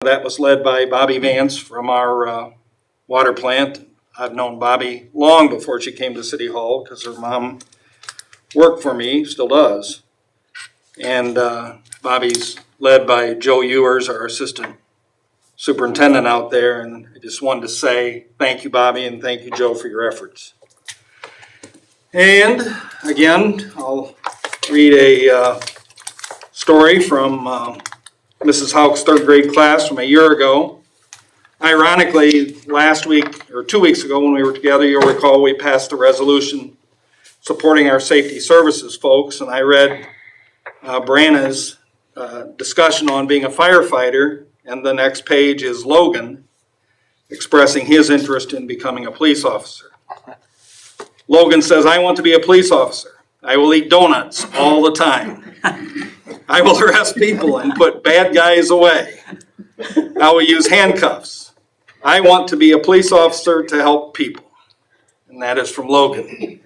That was led by Bobby Vance from our water plant. I've known Bobby long before she came to City Hall because her mom worked for me, still does. And Bobby's led by Joe Ewers, our assistant superintendent out there. And I just wanted to say thank you, Bobby, and thank you, Joe, for your efforts. And again, I'll read a story from Mrs. Hauk's third grade class from a year ago. Ironically, last week or 2 weeks ago when we were together, you'll recall we passed a resolution supporting our safety services folks, and I read Branna's discussion on being a firefighter, and the next page is Logan expressing his interest in becoming a police officer. Logan says, "I want to be a police officer. I will eat donuts all the time. I will arrest people and put bad guys away. I will use handcuffs. I want to be a police officer to help people." And that is from Logan.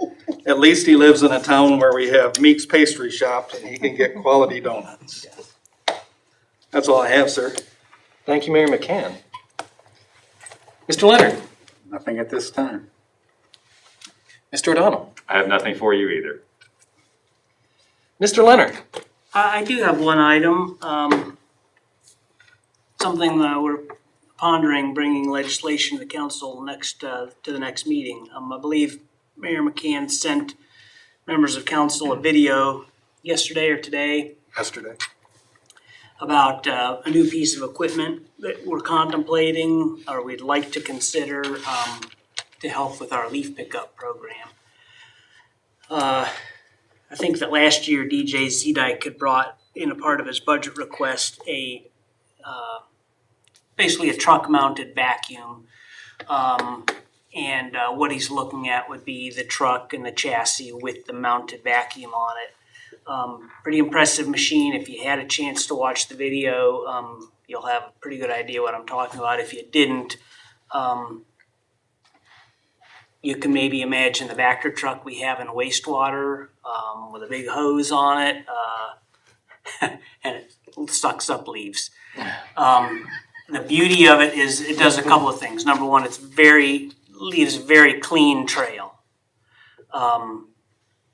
At least he lives in a town where we have Meek's Pastry Shop and he can get quality donuts. That's all I have, sir. Thank you, Mayor McCann. Mr. Leonard. Nothing at this time. Mr. O'Donnell. I have nothing for you either. Mr. Leonard. I do have one item, something we're pondering bringing legislation to the council to the next meeting. I believe Mayor McCann sent members of council a video yesterday or today Yesterday. about a new piece of equipment that we're contemplating or we'd like to consider to help with our leaf pickup program. I think that last year DJ Zedike had brought in a part of his budget request basically a truck-mounted vacuum, and what he's looking at would be the truck and the chassis with the mounted vacuum on it. Pretty impressive machine. If you had a chance to watch the video, you'll have a pretty good idea what I'm talking about. If you didn't, you can maybe imagine the Vector truck we have in wastewater with a big hose on it, and it sucks up leaves. The beauty of it is it does a couple of things. Number one, leaves a very clean trail.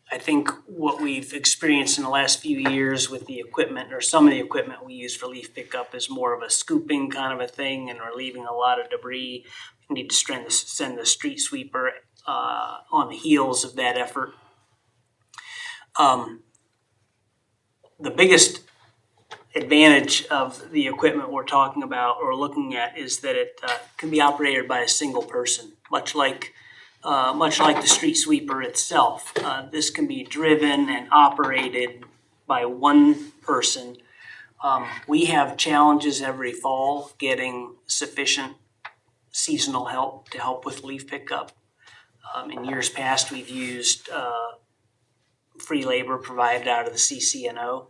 I think what we've experienced in the last few years with the equipment, or some of the equipment we use for leaf pickup, is more of a scooping kind of a thing, and we're leaving a lot of debris. We need to send the street sweeper on the heels of that effort. The biggest advantage of the equipment we're talking about or looking at is that it can be operated by a single person, much like the street sweeper itself. This can be driven and operated by one person. We have challenges every fall getting sufficient seasonal help to help with leaf pickup. In years past, we've used free labor provided out of the CCNO.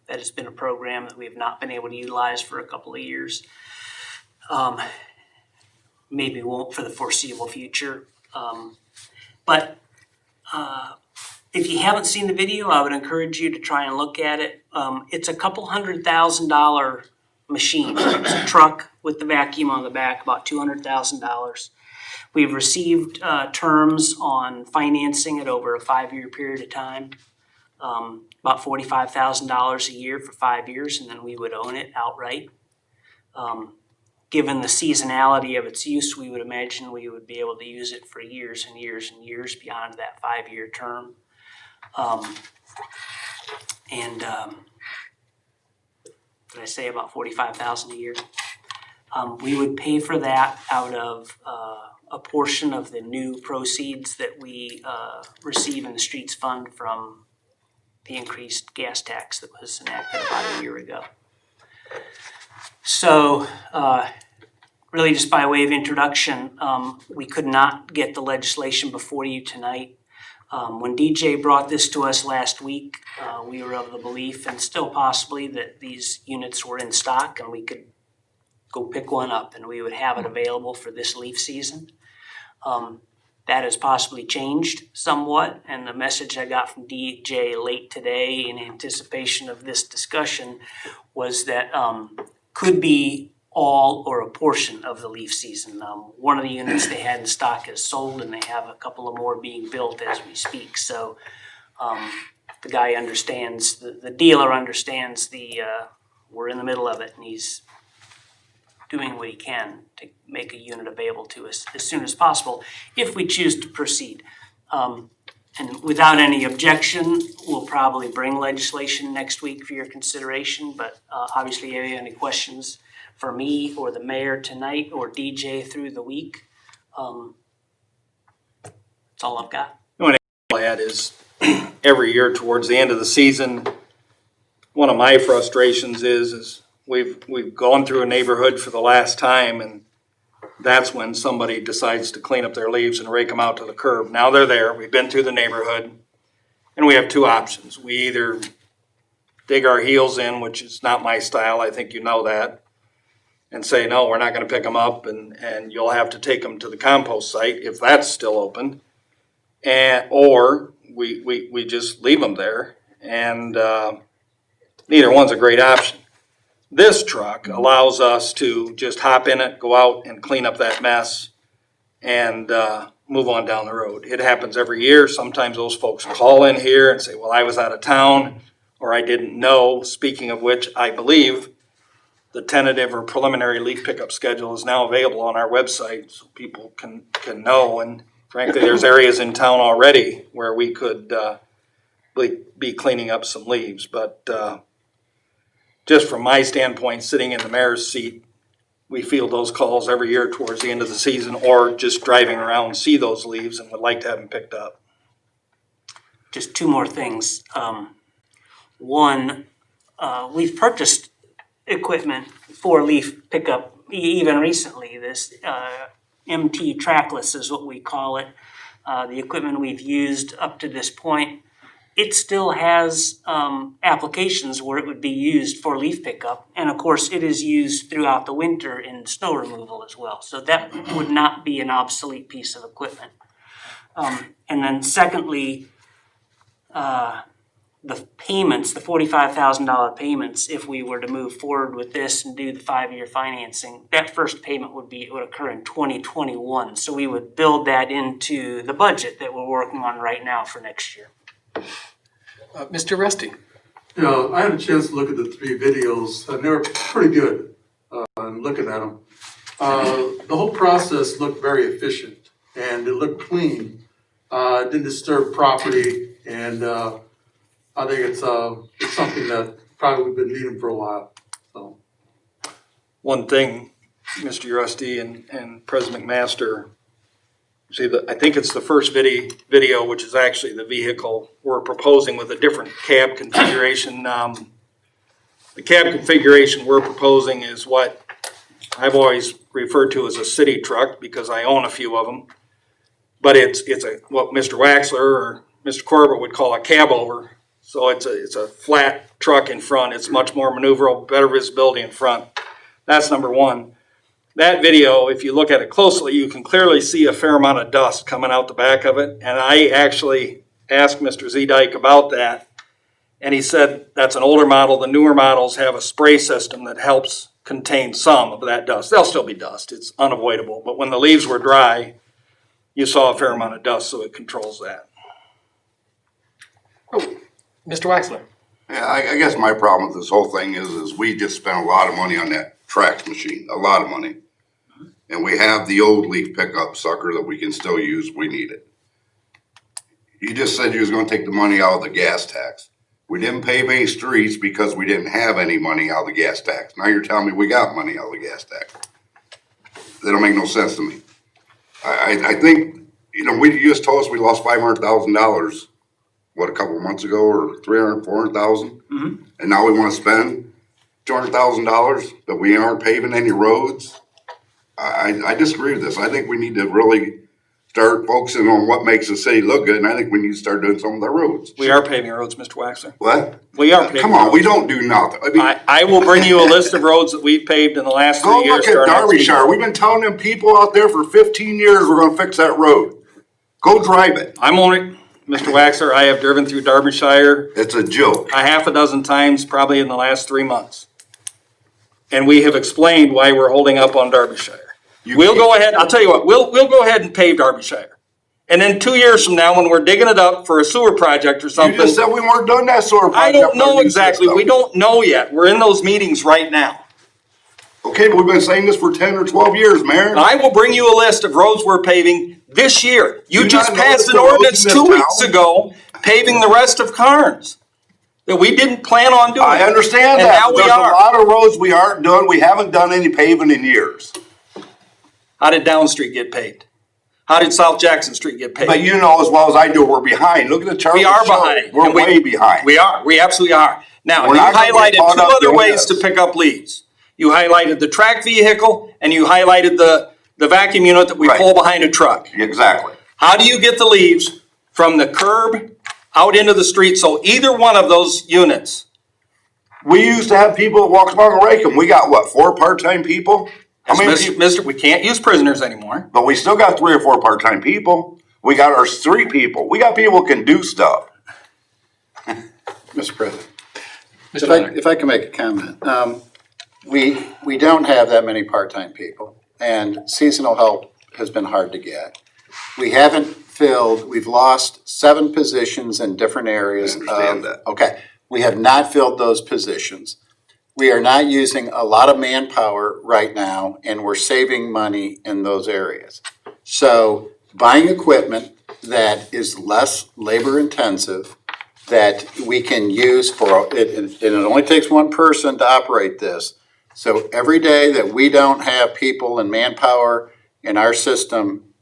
That has been a program that we have not been able to utilize for a couple of years. Maybe won't for the foreseeable future. But if you haven't seen the video, I would encourage you to try and look at it. It's a couple $100,000 machine. It's a truck with the vacuum on the back, about $200,000. We've received terms on financing it over a 5-year period of time, about $45,000 a year for 5 years, and then we would own it outright. Given the seasonality of its use, we would imagine we would be able to use it for years and years and years beyond that 5-year term. Did I say about $45,000 a year? We would pay for that out of a portion of the new proceeds that we receive in the streets fund from the increased gas tax that was enacted about a year ago. So really just by way of introduction, we could not get the legislation before you tonight. When DJ brought this to us last week, we were of the belief, and still possibly, that these units were in stock and we could go pick one up and we would have it available for this leaf season. That has possibly changed somewhat, and the message I got from DJ late today in anticipation of this discussion was that could be all or a portion of the leaf season. One of the units they had in stock is sold, and they have a couple of more being built as we speak. So the guy understands, the dealer understands we're in the middle of it, and he's doing what he can to make a unit available to us as soon as possible if we choose to proceed. And without any objection, we'll probably bring legislation next week for your consideration, but obviously if you have any questions for me or the mayor tonight or DJ through the week, that's all I've got. I'll add is every year towards the end of the season, one of my frustrations is we've gone through a neighborhood for the last time, and that's when somebody decides to clean up their leaves and rake them out to the curb. Now they're there, we've been through the neighborhood, and we have two options. We either dig our heels in, which is not my style, I think you know that, and say, no, we're not gonna pick them up, and you'll have to take them to the compost site if that's still open. Or we just leave them there, and neither one's a great option. This truck allows us to just hop in it, go out and clean up that mess, and move on down the road. It happens every year. Sometimes those folks call in here and say, well, I was out of town, or I didn't know. Speaking of which, I believe the tentative or preliminary leaf pickup schedule is now available on our website, so people can know. And frankly, there's areas in town already where we could be cleaning up some leaves. But just from my standpoint, sitting in the mayor's seat, we field those calls every year towards the end of the season, or just driving around, see those leaves and would like to have them picked up. Just two more things. One, we've purchased equipment for leaf pickup even recently. This MT trackless is what we call it. The equipment we've used up to this point, it still has applications where it would be used for leaf pickup. And of course, it is used throughout the winter in snow removal as well. So that would not be an obsolete piece of equipment. And then secondly, the payments, the $45,000 payments, if we were to move forward with this and do the 5-year financing, that first payment would occur in 2021. So we would build that into the budget that we're working on right now for next year. Mr. Rusty. Yeah, I had a chance to look at the 3 videos, and they were pretty good. I'm looking at them. The whole process looked very efficient, and it looked clean. It didn't disturb property, and I think it's something that probably we've been needing for a while. So, One thing, Mr. Rusty and President McMaster, see, I think it's the first video, which is actually the vehicle we're proposing with a different cab configuration. The cab configuration we're proposing is what I've always referred to as a city truck, because I own a few of them. But it's what Mr. Waxler or Mr. Corbett would call a cab over. So it's a flat truck in front. It's much more maneuverable, better visibility in front. That's number one. That video, if you look at it closely, you can clearly see a fair amount of dust coming out the back of it. And I actually asked Mr. Zedike about that, and he said that's an older model. The newer models have a spray system that helps contain some of that dust. There'll still be dust. It's unavoidable. But when the leaves were dry, you saw a fair amount of dust, so it controls that. Oh, Mr. Waxler. Yeah, I guess my problem with this whole thing is we just spent a lot of money on that trax machine, a lot of money. And we have the old leaf pickup sucker that we can still use. We need it. You just said you was going to take the money out of the gas tax. We didn't pave any streets because we didn't have any money out of the gas tax. Now you're telling me we got money out of the gas tax. That don't make no sense to me. I think, you just told us we lost $500,000, what, a couple of months ago, or $300,000, $400,000? Mm-hmm. And now we want to spend $200,000, but we aren't paving any roads. I disagree with this. I think we need to really start focusing on what makes the city look good, and I think we need to start doing some of the roads. We are paving roads, Mr. Waxler. What? We are paving Come on, roads. we don't do nothing. I mean, I will bring you a list of roads that we've paved in the last 3 go years. look at starting next week. Derbyshire. We've been telling them people out there for 15 years we're going to fix that road. Go drive it. I'm only, Mr. Waxler, I have driven through Derbyshire It's a joke. a half a dozen times, probably in the last 3 months. and we have explained why we're holding up on Derbyshire. We'll can't- go ahead, I'll tell you what, we'll go ahead and pave Derbyshire. And then 2 years from now, when we're digging it up for a sewer project or You something, just said we weren't done that sewer I project. don't know on our new exactly, we system. don't know yet. We're in those meetings right now. Okay, but we've been saying this for 10 or 12 years, Mayor. I will bring you a list of roads we're paving this year. You Do just not know passed the an roads ordinance in 2 this weeks town? ago paving the rest of Carnes that we didn't plan on doing. I understand And that, now but we there's a are. lot of roads we aren't doing. We haven't done any paving in years. How did Down Street get paved? How did South Jackson Street get paved? But you know as well as I do, we're behind. Look at the chart. We are behind. We're And way behind. We are. We absolutely are. Now, We're you not gonna get highlighted caught two up other doing ways to this. pick up leads. You highlighted the track vehicle and you highlighted the vacuum unit that we Right. pull behind a truck. Exactly. How do you get the leaves from the curb out into the street? So either one of those units. We used to have people that walk along and rake them. We got what, 4 part-time people? How many people? Mister, we can't use prisoners anymore. But we still got 3 or 4 part-time people. We got our street people. We got people who can do stuff. Mr. President, Mr. Leonard. if I can make a comment. We don't have that many part-time people, and seasonal help has been hard to get. We've lost 7 positions in different areas. I understand that. Okay, we have not filled those positions. We are not using a lot of manpower right now, and we're saving money in those areas. So buying equipment that is less labor intensive, that we can use for, and it only takes one person to operate this. So every day that we don't have people and manpower in our system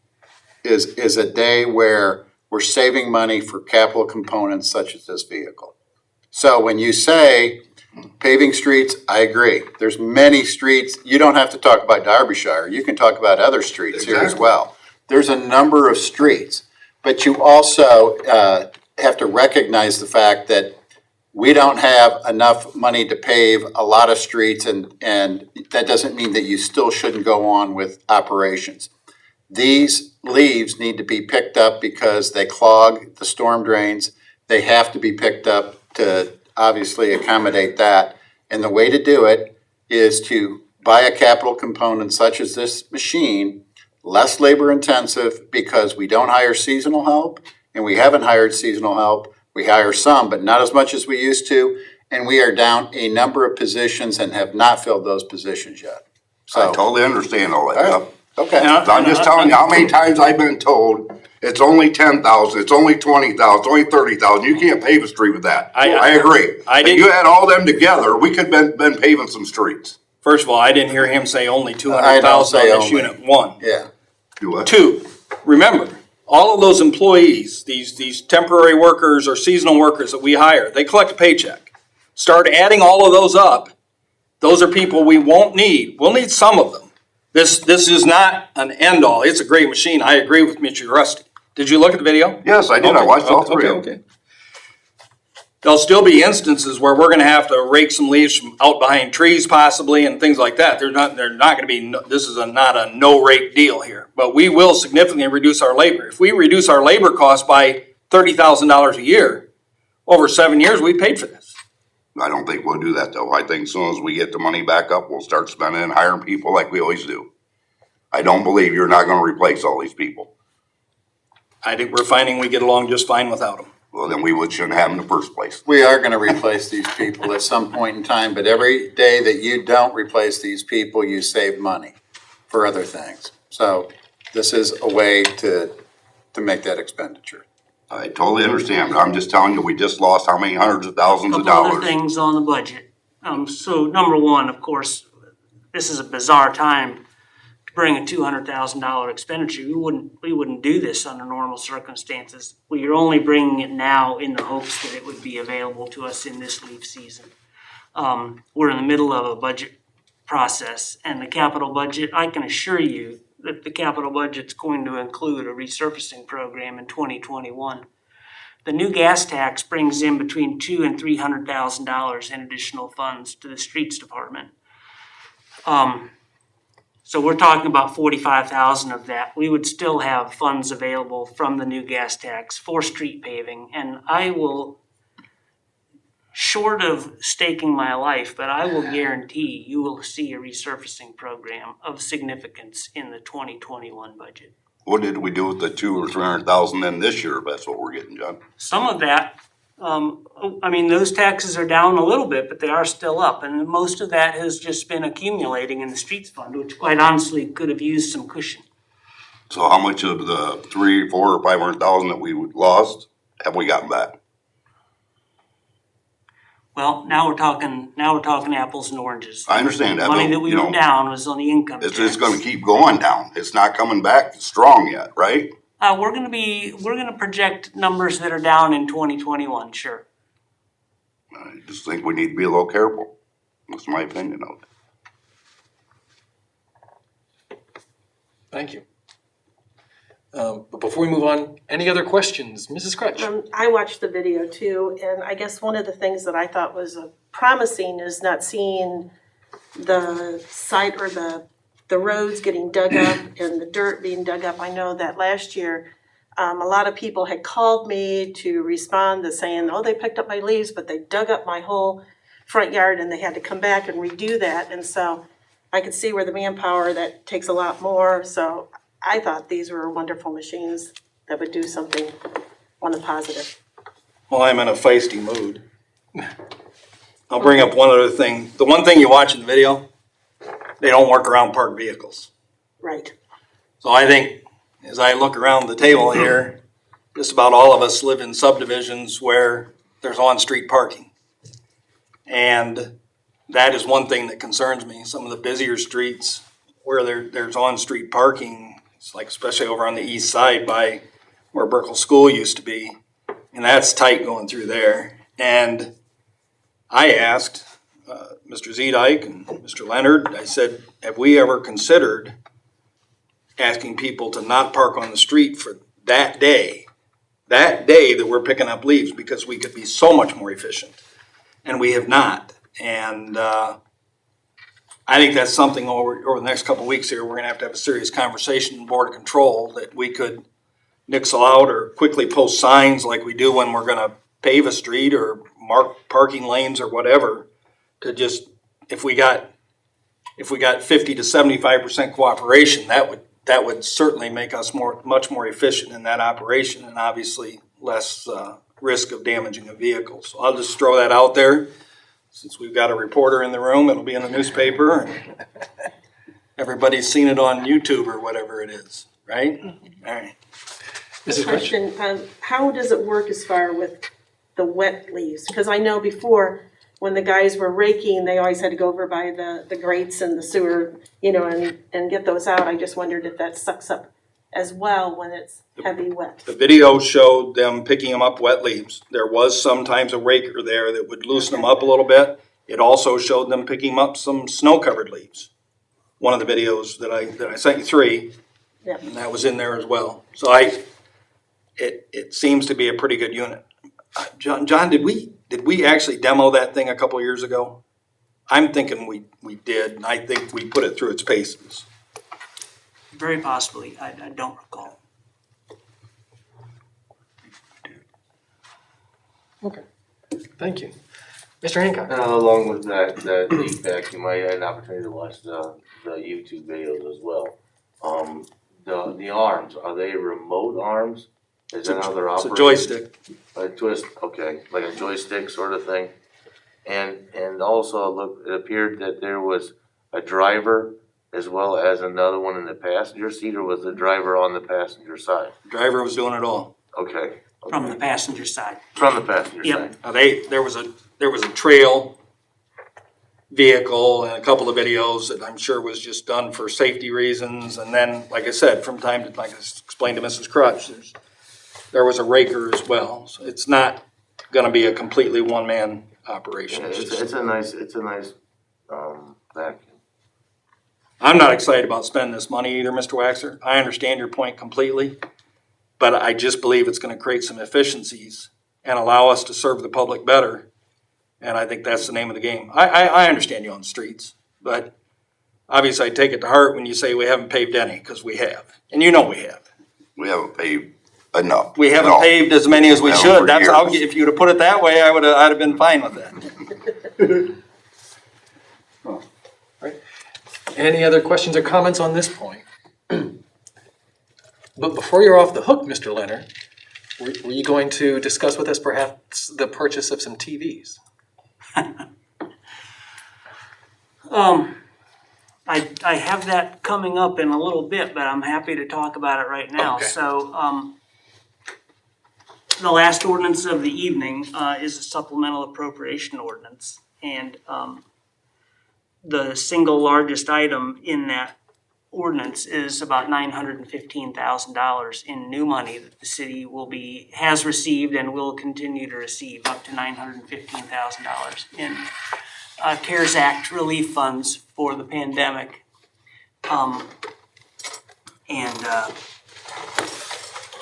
is a day where we're saving money for capital components such as this vehicle. So when you say paving streets, I agree. There's many streets. You don't have to talk about Derbyshire. You can talk about other streets here as Exactly. well. There's a number of streets, but you also have to recognize the fact that we don't have enough money to pave a lot of streets, and that doesn't mean that you still shouldn't go on with operations. These leaves need to be picked up because they clog the storm drains. They have to be picked up to obviously accommodate that. And the way to do it is to buy a capital component such as this machine, less labor intensive because we don't hire seasonal help, and we haven't hired seasonal help. We hire some, but not as much as we used to, and we are down a number of positions and have not filled those positions yet. I So, totally understand all that all right, stuff. okay. I'm just telling you how many times I've been told, it's only 10,000, it's only 20,000, it's only 30,000. You can't pave a street with that. I agree. I If didn't- you had all them together, we could been paving some streets. First of all, I didn't hear him say only I 200,000 on don't this say unit, one. Yeah. Do what? 2, remember, all of those employees, these temporary workers or seasonal workers that we hire, they collect a paycheck. Start adding all of those up. Those are people we won't need. We'll need some of them. This is not an end all. It's a great machine. I agree with Mr. Rusty. Did you look at the video? Yes, I did. I Okay, watched all 3 okay, of them. okay. There'll still be instances where we're gonna have to rake some leaves from out behind trees possibly and things like that. They're not gonna be, this is not a no rake deal here. But we will significantly reduce our labor. If we reduce our labor costs by $30,000 a year, over 7 years, we paid for this. I don't think we'll do that though. I think as soon as we get the money back up, we'll start spending and hiring people like we always do. I don't believe you're not gonna replace all these people. I think we're finding we get along just fine without them. Well, then shouldn't have them in the first place. We are gonna replace these people at some point in time, but every day that you don't replace these people, you save money for other things. So this is a way to make that expenditure. I totally understand, but I'm just telling you, we just lost how many hundreds of thousands of Couple other dollars. things on the budget. So number one, of course, this is a bizarre time to bring a $200,000 expenditure. We wouldn't do this under normal circumstances. We are only bringing it now in the hopes that it would be available to us in this leaf season. We're in the middle of a budget process, and the capital budget, I can assure you that the capital budget's going to include a resurfacing program in 2021. The new gas tax brings in between $200,000 and $300,000 in additional funds to the streets department. So we're talking about 45,000 of that. We would still have funds available from the new gas tax for street paving, and I will short of staking my life, but I will guarantee you will see a resurfacing program of significance in the 2021 budget. What did we do with the 200,000 or 300,000 then this year? That's what we're getting, John. Some of that, I mean, those taxes are down a little bit, but they are still up. And most of that has just been accumulating in the streets fund, which quite honestly could have used some cushion. So how much of the 300, 400, or 500,000 that we lost have we gotten back? Well, now we're talking apples and oranges. I understand that, Money but, that we you know, went down was on the income tax. it's just gonna keep going down. It's not coming back strong yet, right? We're gonna project numbers that are down in 2021, sure. I just think we need to be a little careful. That's my opinion of it. Thank you. But before we move on, any other questions? Mrs. Crutch? I watched the video too, and I guess one of the things that I thought was promising is not seeing the site or the roads getting dug up and the dirt being dug up. I know that last year, a lot of people had called me to respond to saying, oh, they picked up my leaves, but they dug up my whole front yard and they had to come back and redo that. And so I could see where the manpower, that takes a lot more. So I thought these were wonderful machines that would do something on the positive. Well, I'm in a feisty mood. I'll bring up one other thing. The one thing you watch in the video, they don't work around parked vehicles. Right. So I think, as I look around the table here, just about all of us live in subdivisions where there's on-street parking. And that is one thing that concerns me. Some of the busier streets where there's on-street parking, it's like especially over on the east side by where Burkle School used to be, and that's tight going through there. And I asked Mr. Zedike and Mr. Leonard, I said, have we ever considered asking people to not park on the street for that day that we're picking up leaves, because we could be so much more efficient? And we have not. And I think that's something over the next couple of weeks here, we're gonna have a serious conversation in Board of Control, that we could nixle out or quickly post signs like we do when we're gonna pave a street or mark parking lanes or whatever, to just, if we got 50 to 75% cooperation, that would certainly make us much more efficient in that operation, and obviously less risk of damaging a vehicle. So I'll just throw that out there. Since we've got a reporter in the room, it'll be in the newspaper, and everybody's seen it on YouTube or whatever it is, right? All right. Mrs. Crutch? Question, how does it work as far with the wet leaves? Because I know before, when the guys were raking, they always had to go over by the grates and the sewer, and get those out. I just wondered if that sucks up as well when it's heavy wet. The video showed them picking them up wet leaves. There was sometimes a raker there that would loosen them up a little bit. It also showed them picking up some snow-covered leaves. One of the videos that I sent you 3, Yeah. and that was in there as well. So it seems to be a pretty good unit. John, did we actually demo that thing a couple years ago? I'm thinking we did, and I think we put it through its paces. Very possibly, I don't recall. Okay, thank you. Mr. Hancock? Along with that leaf vacuum, I had an opportunity to watch the YouTube videos as well. The arms, are they remote arms? Is that how they're It's a operating? joystick. A twist, okay, like a joystick sort of thing. And also it appeared that there was a driver as well as another one in the passenger seat, or was the driver on the passenger side? Driver was doing it all. Okay. From the passenger side. From the passenger Yep. side. Now there was a trail vehicle and a couple of videos that I'm sure was just done for safety reasons. And then, like I said, from time to, like I explained to Mrs. Crutch, there was a raker as well. So it's not gonna be a completely one-man operation. Yeah, It's just- it's a nice vacuum. I'm not excited about spending this money either, Mr. Waxer. I understand your point completely, but I just believe it's gonna create some efficiencies and allow us to serve the public better. And I think that's the name of the game. I understand you on the streets, but obviously I take it to heart when you say we haven't paved any, because we have. And you know we have. We haven't paved enough. We haven't No. paved as many as we No, should. for That's, years. if you'd have put it that way, I'd have been fine with that. Any other questions or comments on this point? But before you're off the hook, Mr. Leonard, were you going to discuss with us perhaps the purchase of some TVs? I have that coming up in a little bit, but I'm happy to talk about it right now. Okay. So, the last ordinance of the evening, is a supplemental appropriation ordinance. And, the single largest item in that ordinance is about $915,000 in new money that the city has received and will continue to receive, up to $915,000 in CARES Act relief funds for the pandemic.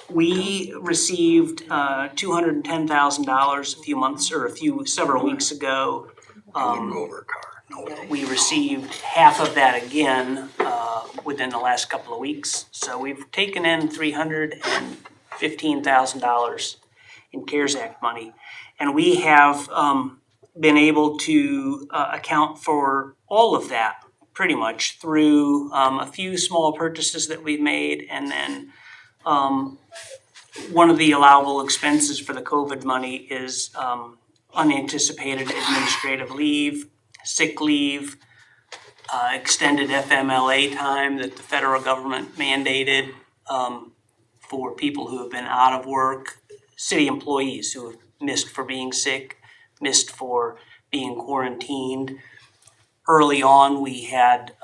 We received $210,000 several weeks ago. We received half of that again within the last couple of weeks. So we've taken in $315,000 in CARES Act money. And we have been able to account for all of that pretty much through a few small purchases that we've made. And then one of the allowable expenses for the COVID money is unanticipated administrative leave, sick leave, extended FMLA time that the federal government mandated for people who have been out of work, city employees who have missed for being sick, missed for being quarantined. Early on, we had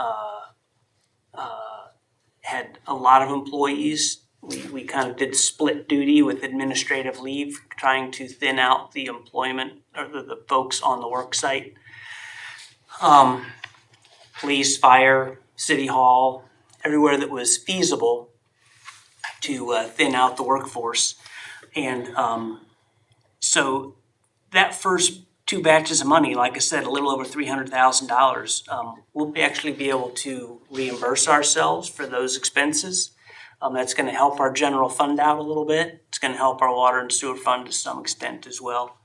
a lot of employees. We kind of did split duty with administrative leave, trying to thin out the employment or the folks on the work site. Police, fire, city hall, everywhere that was feasible to thin out the workforce. And so that first two batches of money, like I said, a little over $300,000, we'll actually be able to reimburse ourselves for those expenses. That's going to help our general fund out a little bit. It's going to help our water and sewer fund to some extent as well.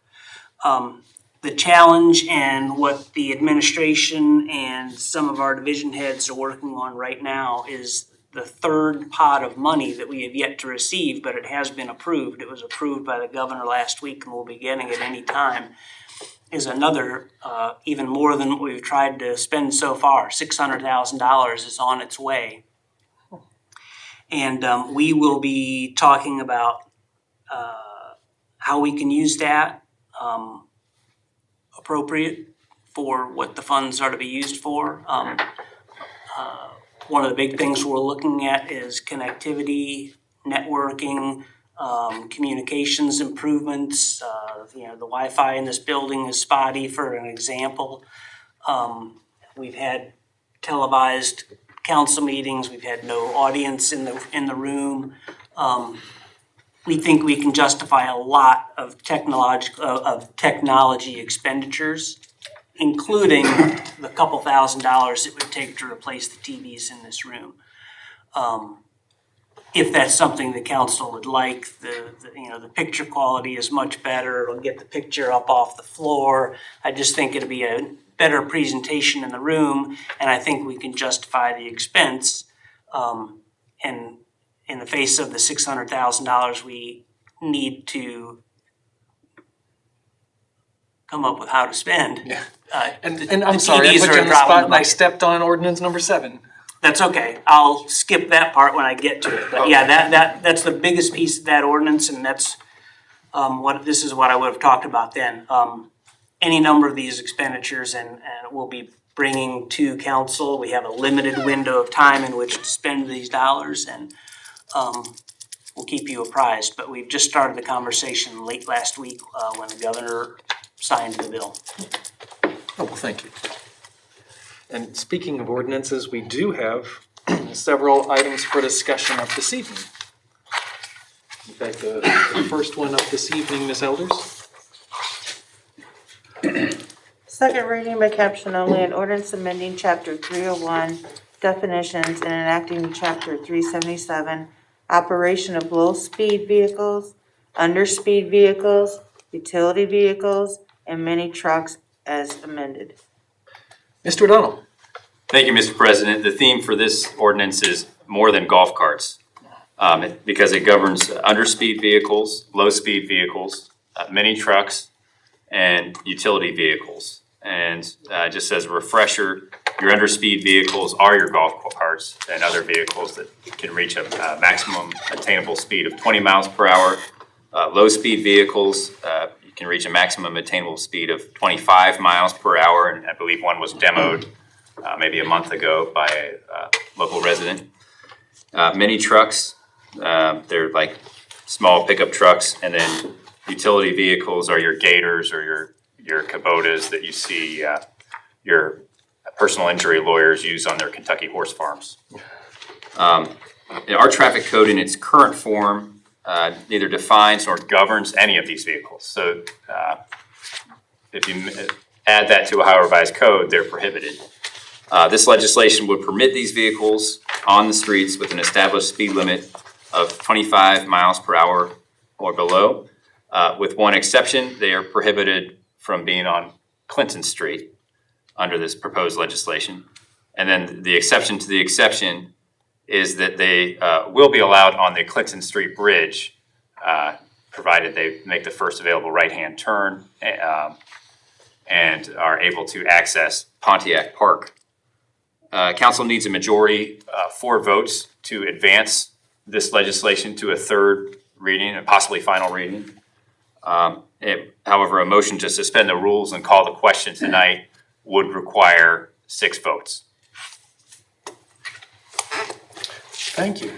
The challenge and what the administration and some of our division heads are working on right now is the third pot of money that we have yet to receive, but it has been approved. It was approved by the governor last week and we'll be getting it any time, is another, even more than what we've tried to spend so far. $600,000 is on its way. And we will be talking about how we can use that appropriate for what the funds are to be used for. One of the big things we're looking at is connectivity, networking, communications improvements. The Wi-Fi in this building is spotty, for an example. We've had televised council meetings. We've had no audience in the room. We think we can justify a lot of technology expenditures, including the couple $1,000s it would take to replace the TVs in this room. If that's something the council would like, the picture quality is much better. It'll get the picture up off the floor. I just think it'll be a better presentation in the room, and I think we can justify the expense. And in the face of the $600,000, we need to come up with how to spend. Yeah. The And I'm sorry, I TVs put are you a on the drop in spot the and I bucket. stepped on ordinance number 7. That's okay. I'll skip that part when I get to it. But yeah, that's the biggest piece of that ordinance, and that's this is what I would have talked about then. Any number of these expenditures, and we'll be bringing to council. We have a limited window of time in which to spend these dollars, and we'll keep you apprised. But we've just started the conversation late last week when the governor signed the bill. Oh, well, thank you. And speaking of ordinances, we do have several items for discussion up this evening. In fact, the first one up this evening, Ms. Elders. Second reading by caption only, an ordinance amending chapter 301 definitions and enacting chapter 377 operation of low-speed vehicles, underspeed vehicles, utility vehicles, and mini trucks as amended. Mr. O'Donnell? Thank you, Mr. President. The theme for this ordinance is more than golf carts, because it governs underspeed vehicles, low-speed vehicles, mini trucks, and utility vehicles. And just as a refresher, your underspeed vehicles are your golf carts and other vehicles that can reach a maximum attainable speed of 20 miles per hour. Low-speed vehicles, you can reach a maximum attainable speed of 25 miles per hour, and I believe one was demoed maybe a month ago by a local resident. Mini trucks, they're like small pickup trucks, and then utility vehicles are your gators or your Kubotas that you see your personal injury lawyers use on their Kentucky horse farms. Our traffic code in its current form neither defines nor governs any of these vehicles. So if you add that to Ohio Revised Code, they're prohibited. This legislation would permit these vehicles on the streets with an established speed limit of 25 miles per hour or below. With one exception, they are prohibited from being on Clinton Street under this proposed legislation. And then the exception to the exception is that they will be allowed on the Clinton Street Bridge, provided they make the first available right-hand turn and are able to access Pontiac Park. Council needs a majority, 4 votes, to advance this legislation to a third reading and possibly final reading. However, a motion to suspend the rules and call the question tonight would require 6 votes. Thank you.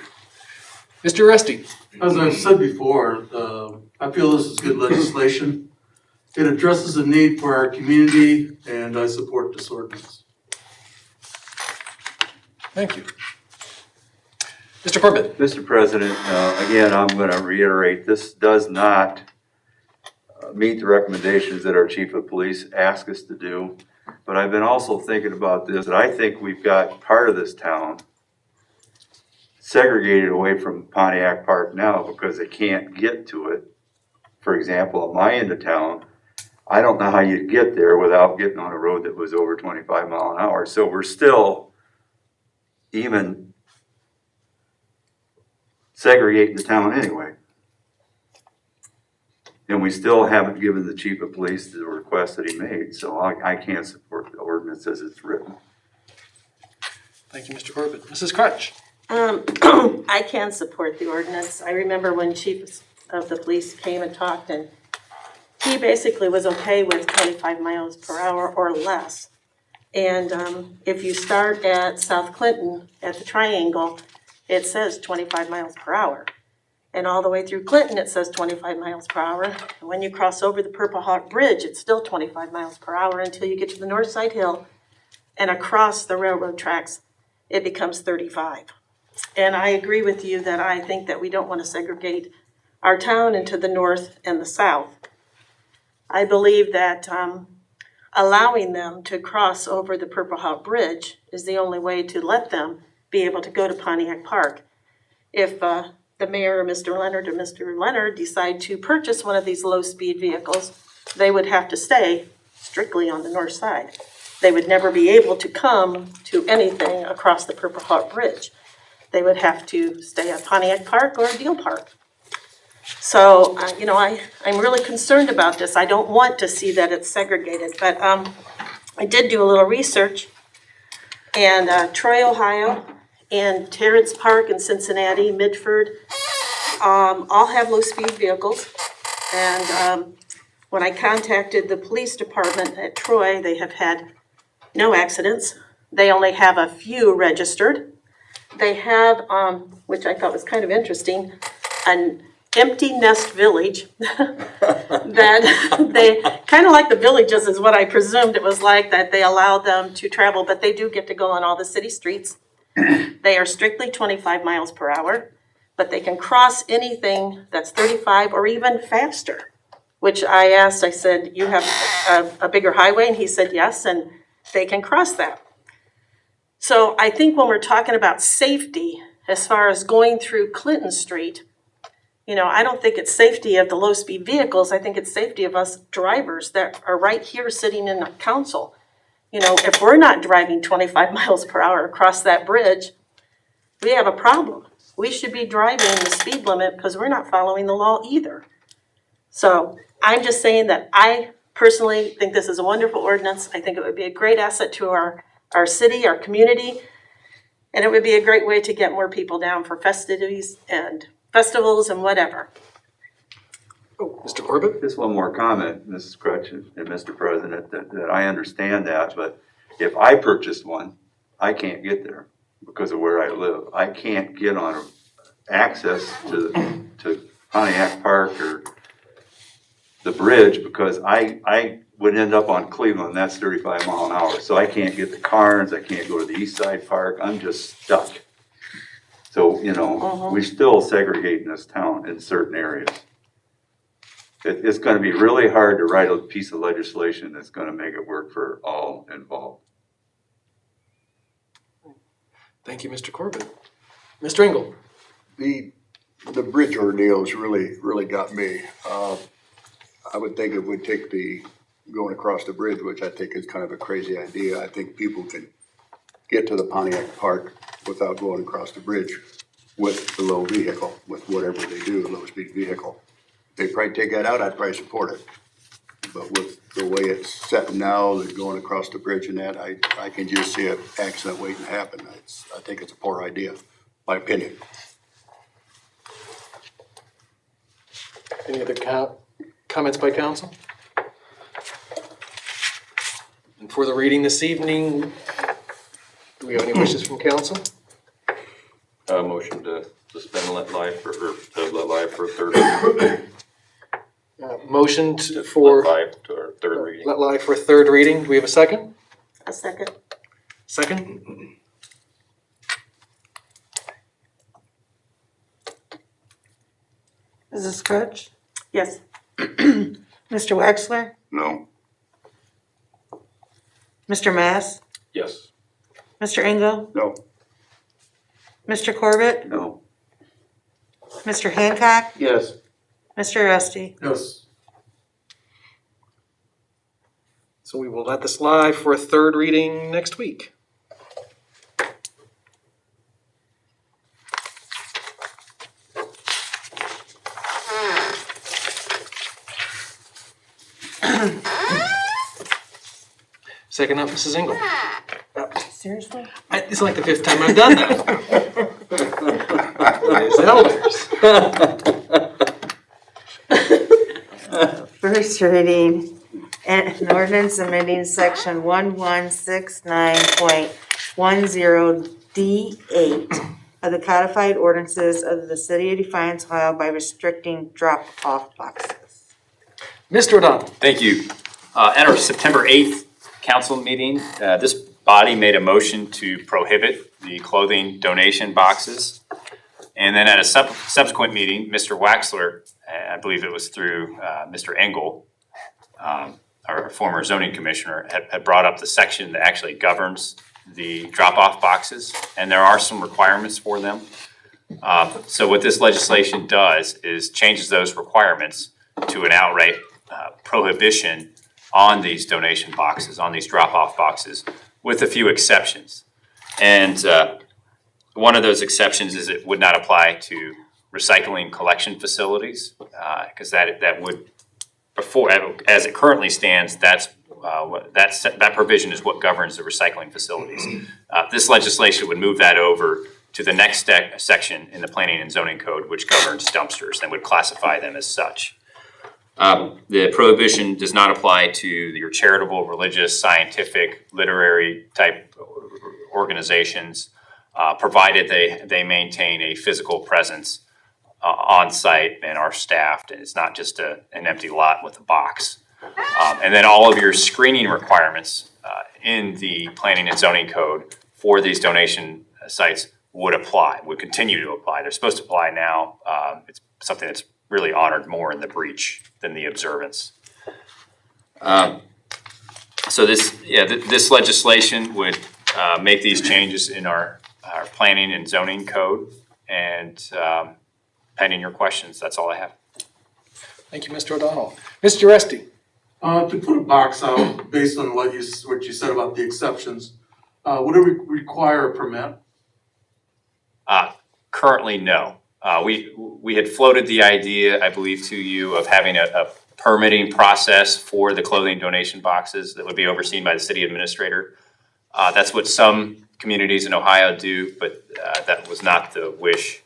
Mr. Rusty? As I've said before, I feel this is good legislation. It addresses a need for our community, and I support this ordinance. Thank you. Mr. Corbett? Mr. President, again, I'm going to reiterate, this does not meet the recommendations that our chief of police asked us to do. But I've been also thinking about this, and I think we've got part of this town segregated away from Pontiac Park now because they can't get to it. For example, at my end of town, I don't know how you'd get there without getting on a road that was over 25 mile an hour. So we're still even segregating the town anyway. And we still haven't given the chief of police the request that he made, so I can't support the ordinance as it's written. Thank you, Mr. Corbett. Mrs. Crutch? I can support the ordinance. I remember when chief of the police came and talked, and he basically was okay with 25 miles per hour or less. And if you start at South Clinton at the triangle, it says 25 miles per hour. And all the way through Clinton, it says 25 miles per hour. And when you cross over the Purple Hawk Bridge, it's still 25 miles per hour until you get to the North Side Hill and across the railroad tracks, it becomes 35. And I agree with you that I think that we don't want to segregate our town into the north and the south. I believe that allowing them to cross over the Purple Hawk Bridge is the only way to let them be able to go to Pontiac Park. If the mayor or Mr. Leonard decide to purchase one of these low-speed vehicles, they would have to stay strictly on the north side. They would never be able to come to anything across the Purple Hawk Bridge. They would have to stay at Pontiac Park or Deal Park. So, I'm really concerned about this. I don't want to see that it's segregated, but I did do a little research, and Troy, Ohio, and Terrence Park in Cincinnati, Midford, all have low-speed vehicles. And when I contacted the police department at Troy, they have had no accidents. They only have a few registered. They have, which I thought was kind of interesting, an empty nest village that they, kind of like the villages is what I presumed it was like, that they allow them to travel, but they do get to go on all the city streets. They are strictly 25 miles per hour, but they can cross anything that's 35 or even faster, which I asked, I said, you have a bigger highway? And he said, yes, and they can cross that. So I think when we're talking about safety, as far as going through Clinton Street, you know, I don't think it's safety of the low-speed vehicles. I think it's safety of us drivers that are right here sitting in the council. You know, if we're not driving 25 miles per hour across that bridge, we have a problem. We should be driving the speed limit because we're not following the law either. So I'm just saying that I personally think this is a wonderful ordinance. I think it would be a great asset to our city, our community, and it would be a great way to get more people down for festivities and festivals and whatever. Oh, Mr. Corbett? Just one more comment, Mrs. Crutch and Mr. President, that I understand that, but if I purchased one, I can't get there because of where I live. I can't get on access to Pontiac Park or the bridge because I would end up on Cleveland, that's 35 mile an hour. So I can't get to Carnes, I can't go to the East Side Park, I'm just stuck. So, you know, we still segregate in this town in certain areas. It's gonna be really hard to write a piece of legislation that's gonna make it work for all involved. Thank you, Mr. Corbett. Mr. Engel? The bridge ordeals really got me. I would think it would take the going across the bridge, which I think is kind of a crazy idea. I think people can get to the Pontiac Park without going across the bridge with the low vehicle, with whatever they do, a low speed vehicle. If they probably take that out, I'd probably support it. But with the way it's set now, that going across the bridge and that, I can just see an accident waiting to happen. I think it's a poor idea, my opinion. Any other comments by council? And for the reading this evening, do we have any wishes from council? Motion to suspend and let live for, or to let live for a third reading. Motion for Let live to our third reading. let live for third reading. Do we have a second? A second. Second? Mrs. Crutch? Yes. Mr. Wexler? No. Mr. Mass? Yes. Mr. Engel? No. Mr. Corbett? No. Mr. Hancock? Yes. Mr. Rusty? Yes. So we will let this live for a third reading next week. Second up, Mrs. Engel. Seriously? It's like the fifth time I've done that. Elders. First reading, an ordinance amending section 1169.10D8 of the codified ordinances of the city of Defiance, Ohio by restricting drop-off boxes. Mr. O'Donnell. Thank you. At our September 8th council meeting, this body made a motion to prohibit the clothing donation boxes. And then at a subsequent meeting, Mr. Waxler, I believe it was through Mr. Engel, our former zoning commissioner, had brought up the section that actually governs the drop-off boxes, and there are some requirements for them. So what this legislation does is changes those requirements to an outright prohibition on these donation boxes, on these drop-off boxes, with a few exceptions. And one of those exceptions is it would not apply to recycling collection facilities, because that would, before, as it currently stands, that provision is what governs the recycling facilities. This legislation would move that over to the next section in the Planning and Zoning Code, which governs dumpsters and would classify them as such. The prohibition does not apply to your charitable, religious, scientific, literary type organizations, provided they maintain a physical presence on site and are staffed, and it's not just an empty lot with a box. And then all of your screening requirements in the Planning and Zoning Code for these donation sites would continue to apply. They're supposed to apply now. It's something that's really honored more in the breach than the observance. So this legislation would make these changes in our our planning and zoning code. And pending your questions, that's all I have. Thank you, Mr. O'Donnell. Mr. Esty? To put a box out based on what you said about the exceptions, would it require a permit? Currently, no. We had floated the idea, I believe, to you of having a permitting process for the clothing donation boxes that would be overseen by the city administrator. That's what some communities in Ohio do, but that was not the wish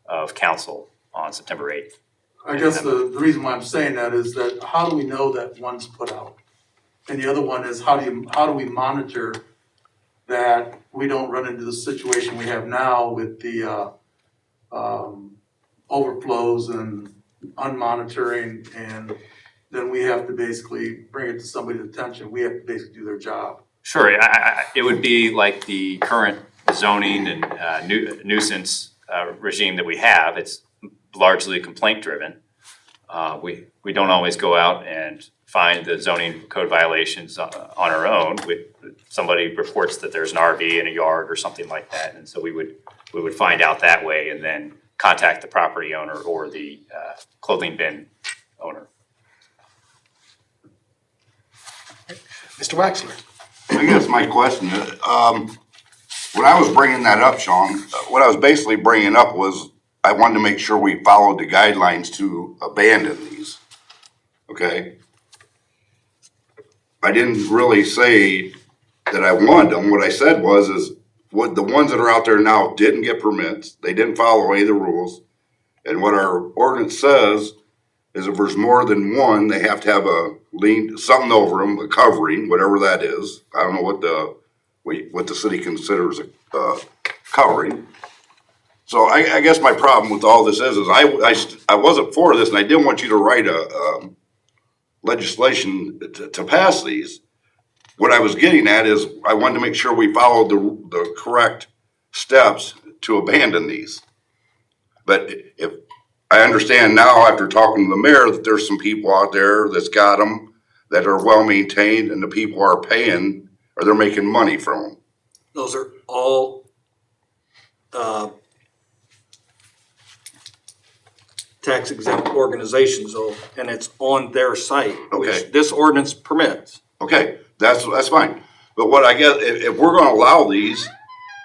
of council on September 8th. I guess the reason why I'm saying that is that how do we know that one's put out? And the other one is how do we monitor that we don't run into the situation we have now with the overflows and unmonitoring, and then we have to basically bring it to somebody's attention. We have to basically do their job. Sure, it would be like the current zoning and nuisance regime that we have. It's largely complaint driven. We don't always go out and find the zoning code violations on our own. Somebody reports that there's an RV in a yard or something like that, and so we would find out that way and then contact the property owner or the clothing bin owner. Mr. Waxler? I guess my question is, when I was bringing that up, Sean, what I was basically bringing up was I wanted to make sure we followed the guidelines to abandon these, okay? I didn't really say that I wanted them. What I said is what the ones that are out there now didn't get permits. They didn't follow any of the rules. And what our ordinance says is if there's more than one, they have to have a lien, something over them, a covering, whatever that is. I don't know what the city considers a covering. So I guess my problem with all this is I wasn't for this, and I didn't want you to write a legislation to pass these. What I was getting at is I wanted to make sure we followed the correct steps to abandon these. But if I understand now after talking to the mayor that there's some people out there that's got them that are well maintained, and the people are paying or they're making money from them. Those are all tax exempt organizations though, and it's on their site, Okay. which this ordinance permits. Okay, that's fine. But what I guess, if we're gonna allow these,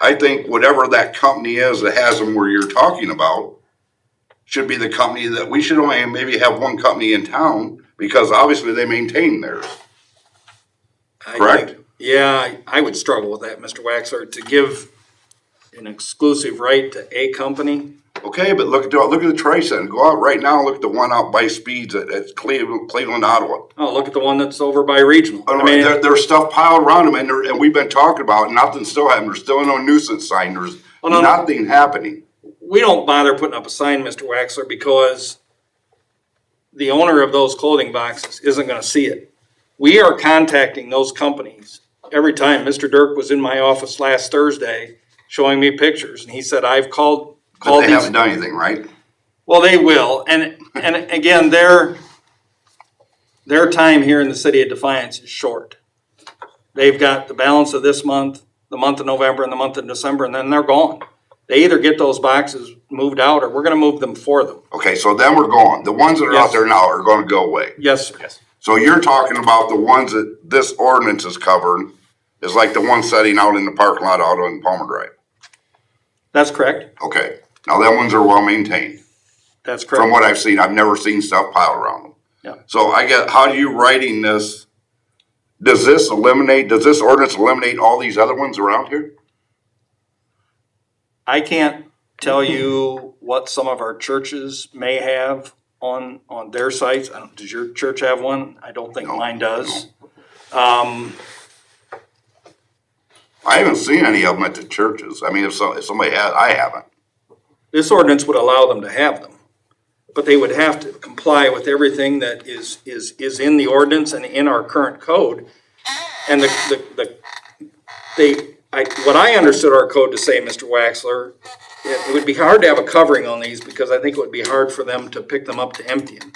I think whatever that company is that has them where you're talking about should be the company that we should only maybe have one company in town because obviously they maintain theirs. Correct? Yeah, I would struggle with that, Mr. Waxler, to give an exclusive right to a company. Okay, but look at the Tri Center. Go out right now and look at the one out by Speeds at Cleveland, Ottawa. Oh, look at the one that's over by Regional. I mean, there's stuff piled around them, and we've been talking about it. Nothing still happening. There's still no nuisance sign. There's nothing happening. We don't bother putting up a sign, Mr. Waxler, because the owner of those clothing boxes isn't gonna see it. We are contacting those companies every time. Mr. Dirk was in my office last Thursday showing me pictures, and he said, I've called But they these. haven't done anything, right? Well, they will, and again, their time here in the city of Defiance is short. They've got the balance of this month, the month of November, and the month of December, and then they're gone. They either get those boxes moved out, or we're gonna move them for them. Okay, so then we're gone. The ones that are out there now are gonna go away. Yes, sir. Yes. So you're talking about the ones that this ordinance is covering is like the one setting out in the parking lot out on Palmer Drive. That's correct. Okay, now them ones are well maintained. That's correct. From what I've seen, I've never seen stuff piled around them. Yeah. So I get, how do you writing this? Does this ordinance eliminate all these other ones around here? I can't tell you what some of our churches may have on their sites. Does your church have one? I don't think No, mine does. I haven't seen any of them at the churches. I mean, if somebody has, I haven't. This ordinance would allow them to have them, but they would have to comply with everything that is in the ordinance and in our current code. And what I understood our code to say, Mr. Waxler, it would be hard to have a covering on these because I think it would be hard for them to pick them up to empty them.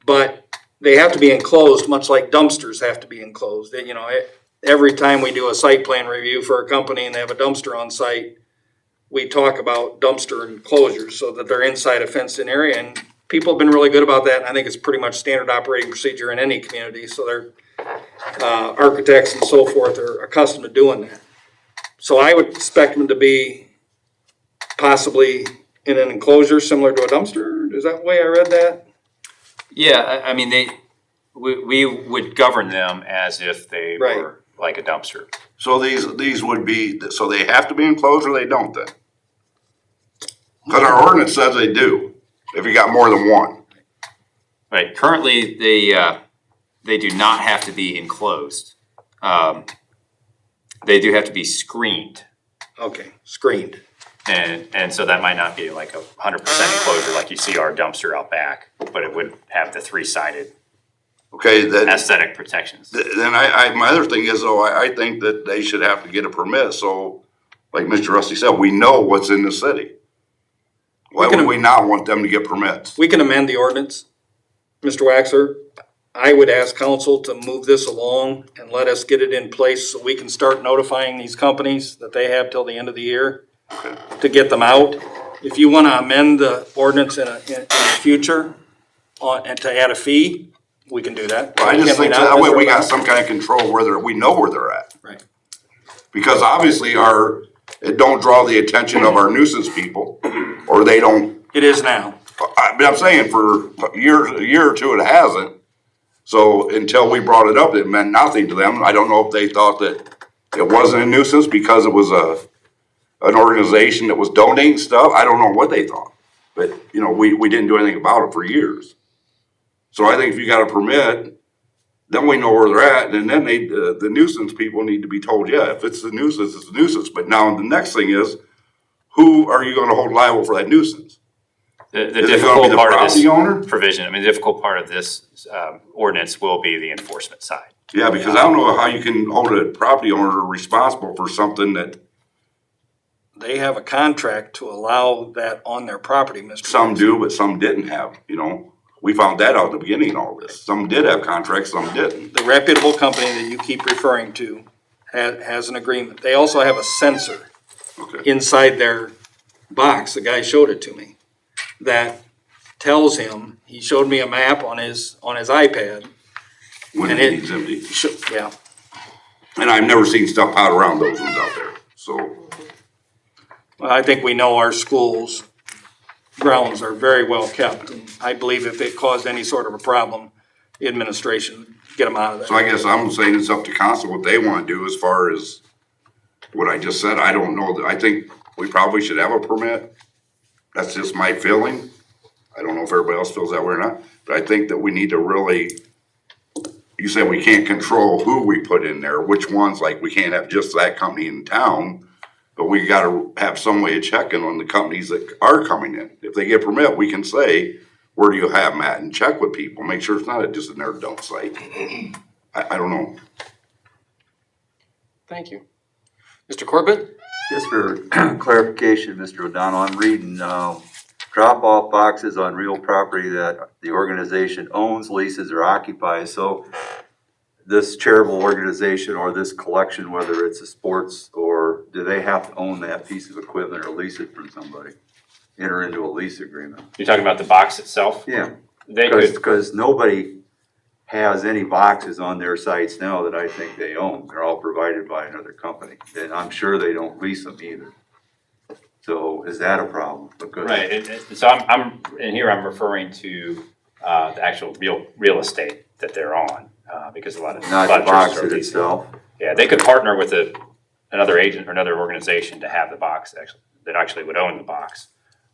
But they have to be enclosed, much like dumpsters have to be enclosed. every time we do a site plan review for a company and they have a dumpster on site, we talk about dumpster enclosures so that they're inside a fenced-in area, and people have been really good about that, and I think it's pretty much standard operating procedure in any community, so they're, architects and so forth are accustomed to doing that. So I would expect them to be possibly in an enclosure similar to a dumpster, is that the way I read that? Yeah, I mean, we would govern them as if they Right. were like a dumpster. So these would be, so they have to be enclosed or they don't then? Because our ordinance says they do, if you got more than one. Right, currently, they do not have to be enclosed. They do have to be screened. Okay, screened. And so that might not be like 100% enclosure like you see our dumpster out back, but it would have the three-sided Okay, then aesthetic protections. my other thing is though, I think that they should have to get a permit, so like Mr. Rusty said, we know what's in the city. Why would we not want them to get permits? We can amend the ordinance, Mr. Waxer. I would ask council to move this along and let us get it in place so we can start notifying these companies that they have till the end of the year to get them out. If you want to amend the ordinance in the future and to add a fee, we can do that. I just Can we think not, that way Mr. we got O'Donnell? some kind of control we know where they're at. Right. Because obviously it don't draw the attention of our nuisance people, or they don't. It is now. But I'm saying for a year or two, it hasn't. So until we brought it up, it meant nothing to them. I don't know if they thought that it wasn't a nuisance because it was an organization that was donating stuff. I don't know what they thought. But, you know, we didn't do anything about it for years. So I think if you got a permit, then we know where they're at, and then the nuisance people need to be told, yeah, if it's a nuisance, it's a nuisance. But now the next thing is, who are you gonna hold liable for that nuisance? The Is it gonna be difficult the part of property this owner? provision, I mean, the difficult part of this ordinance will be the enforcement side. Yeah, because I don't know how you can hold a property owner responsible for something that They have a contract to allow that on their property, Mr. some Waxer. do, but some didn't have, you know? We found that out at the beginning of all this. Some did have contracts, some didn't. The reputable company that you keep referring to has an agreement. They also have a sensor Okay. inside their box, the guy showed it to me, that tells him, he showed me a map on his iPad. When And it it- needs empty. Yeah, And I've never seen stuff out around those ones out there, so. well, I think we know our schools' grounds are very well kept. And I believe if it caused any sort of a problem, the administration would get them out of So I there. guess I'm saying it's up to council what they wanna do as far as what I just said. I don't know. I think we probably should have a permit. That's just my feeling. I don't know if everybody else feels that way or not, but I think that we need to really, you said we can't control who we put in there, which ones, like we can't have just that company in town. But we gotta have some way of checking on the companies that are coming in. If they get a permit, we can say, where do you have them at? And check with people, make sure it's not just another dump site. I don't know. Thank you. Mr. Corbett? Just for clarification, Mr. O'Donnell, I'm reading, drop-off boxes on real property that the organization owns, leases, or occupies. So this charitable organization or this collection, whether it's a sports or, do they have to own that piece of equipment or lease it from somebody? Enter into a lease agreement? You're talking about the box itself? Yeah, They could, because nobody has any boxes on their sites now that I think they own. They're all provided by another company. And I'm sure they don't lease them either. So is that a problem? Because right, so I'm I'm referring to the actual real estate that they're on, because a lot of not the churches box are it leasing. itself. Yeah, they could partner with another agent or another organization to have the box that actually would own the box.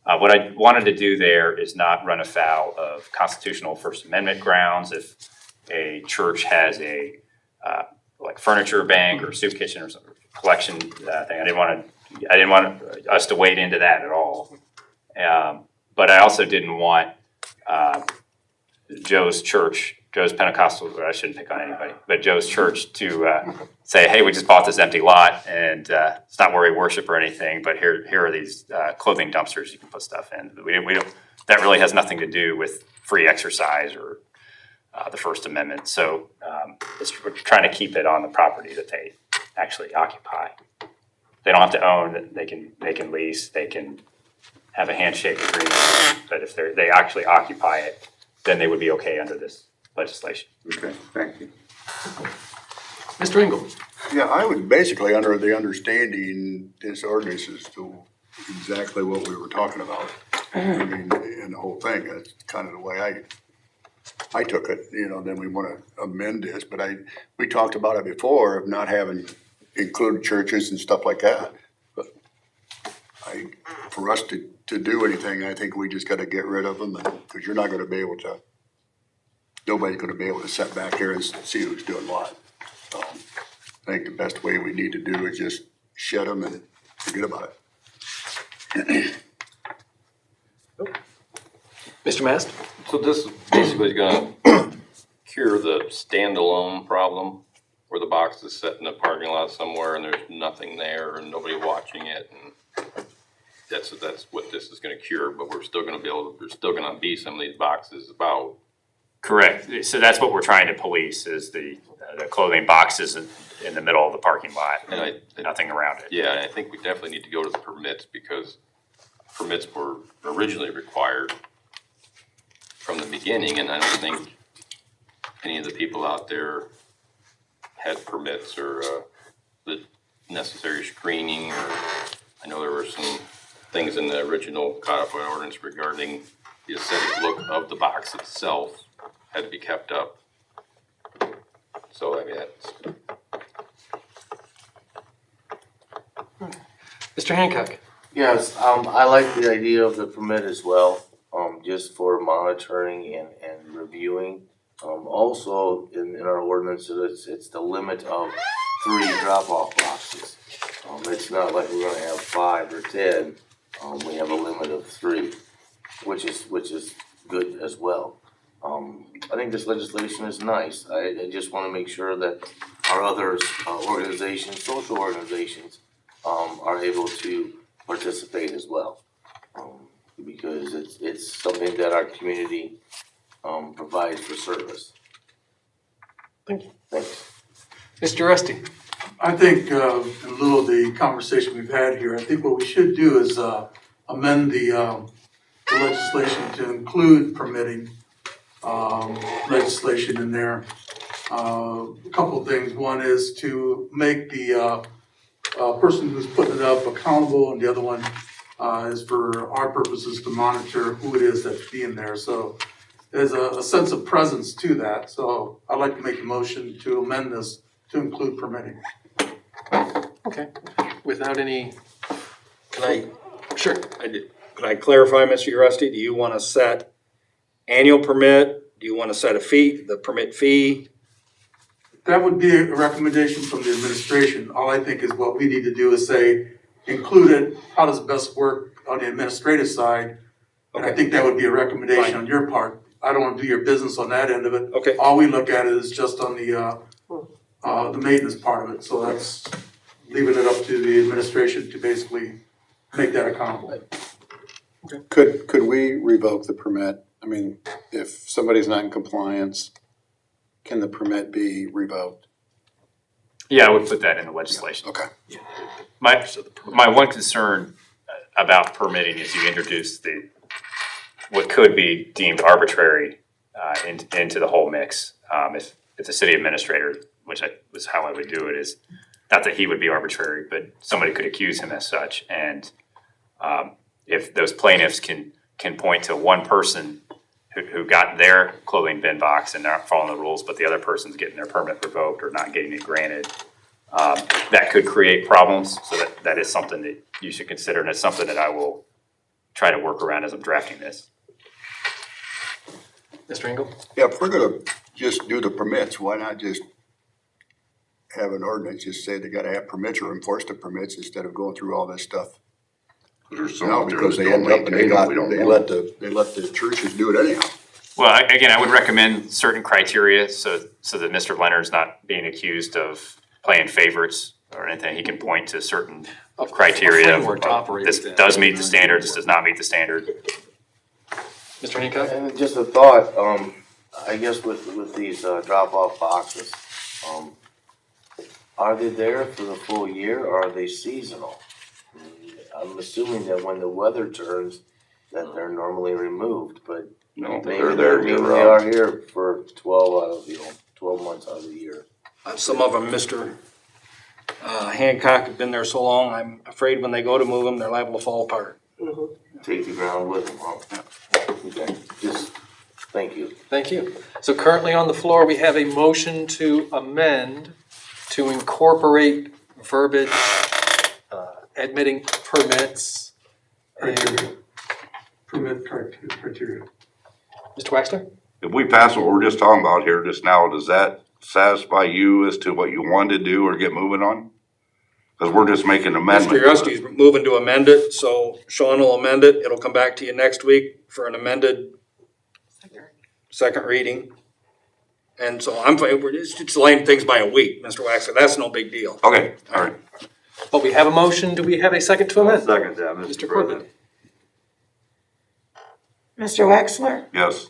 What I wanted to do there is not run afoul of constitutional First Amendment grounds. If a church has a like furniture bank or soup kitchen or some collection thing, I didn't want us to wade into that at all. But I also didn't want Joe's Pentecostal, or I shouldn't pick on anybody, but Joe's church to say, hey, we just bought this empty lot and it's not where we worship or anything, but here are these clothing dumpsters you can put stuff in. We don't, that really has nothing to do with free exercise or the First Amendment. So we're trying to keep it on the property that they actually occupy. They don't have to own, they can lease, they can have a handshake agreement, but if they actually occupy it, then they would be okay under this legislation. Okay, thank you. Mr. Engel? Yeah, I was basically under the understanding this ordinance is to exactly what we were talking about. I mean, in the whole thing, that's kind of the way I took it, then we want to amend this, but we talked about it before of not having included churches and stuff like that. But for us to do anything, I think we just got to get rid of them, because you're not going to be able to, nobody's going to be able to sit back here and see who's doing what. I think the best way we need to do is just shed them and forget about it. Mr. Mast? So this is basically gonna cure the standalone problem where the box is set in a parking lot somewhere and there's nothing there and nobody watching it, and that's what this is gonna cure, but we're still gonna there's still gonna be some of these boxes about. Correct. So that's what we're trying to police is the clothing boxes in the middle of the parking lot and nothing around it. Yeah, and I think we definitely need to go to the permits, because permits were originally required from the beginning, and I don't think any of the people out there had permits or the necessary screening, or I know there were some things in the original codified ordinance regarding the aesthetic look of the box itself had to be kept up. So I mean, that's. Mr. Hancock? Yes, I like the idea of the permit as well, just for monitoring and reviewing. Also, in our ordinance, it's the limit of 3 drop-off boxes. It's not like we're gonna have 5 or 10, we have a limit of 3, which is good as well. I think this legislation is nice. I just wanna make sure that our other organizations, social organizations, are able to participate as well. Because it's something that our community provides for service. Thank you. Thanks. Mr. Rusty? I think, in lieu of the conversation we've had here, I think what we should do is amend the legislation to include permitting legislation in there. A couple of things. One is to make the person who's putting it up accountable, and the other one is for our purposes to monitor who it is that's being there. So there's a sense of presence to that. So I'd like to make a motion to amend this to include permitting. Okay. Without any, Sure. Could I clarify, Mr. Rusty, do you want to set annual permit? Do you want to set a fee, the permit fee? That would be a recommendation from the administration. All I think is what we need to do is say, include it, how does it best work on the administrative side? And I think that would be a recommendation on your part. I don't want to do your business on that end of it. Okay. All we look at is just on the maintenance part of it. So that's leaving it up to the administration to basically make that accountable. Could we revoke the permit? I mean, if somebody's not in compliance, can the permit be revoked? Yeah, I would put that in the legislation. Okay. My one concern about permitting is you introduce what could be deemed arbitrary into the whole mix. If the city administrator, which was how I would do it, is not that he would be arbitrary, but somebody could accuse him as such. And if those plaintiffs can point to one person who got their clothing bin box and not following the rules, but the other person's getting their permit revoked or not getting it granted, that could create problems. So that is something that you should consider, and it's something that I will try to work around as I'm drafting this. Mr. Engel? Yeah, if we're gonna just do the permits, why not just have an ordinance, just say they gotta have permits or enforce the permits instead of going through all this stuff? There's some Now, out there because that they don't end up and maintain them, we don't know. they let the churches do it anyhow. Well, I would recommend certain criteria so that Mr. Leonard's not being accused of playing favorites or anything. He can point to certain criteria. framework to operate This within. does meet the standard, this does not meet the standard. Mr. Hancock? And just a thought, I guess with these drop-off boxes, are they there for the full year or are they seasonal? I'm assuming that when the weather turns, that they're normally removed, but No, maybe they're there maybe year they are round. here for 12 months out of the year. Some of them, Mr. Hancock, have been there so long, I'm afraid when they go to move them, they're liable to fall apart. Take the ground with them, huh? Okay, just, thank you. Thank you. So currently on the floor, we have a motion to amend to incorporate verbiage admitting permits. Criteria. Permit criteria. Mr. Waxler? If we pass what we're just talking about here just now, does that satisfy you as to what you wanted to do or get moving on? Because we're just making an amendment. Mr. Rusty's moving to amend it, so Sean will amend it. It'll come back to you next week for an amended second reading. And so I'm fine, we're just delaying things by a week, Mr. Waxler. That's no big deal. Okay, all right. But we have a motion. Do we have a second to I'll amend? second that, Mr. Mr. Corbett? President. Mr. Wexler? Yes.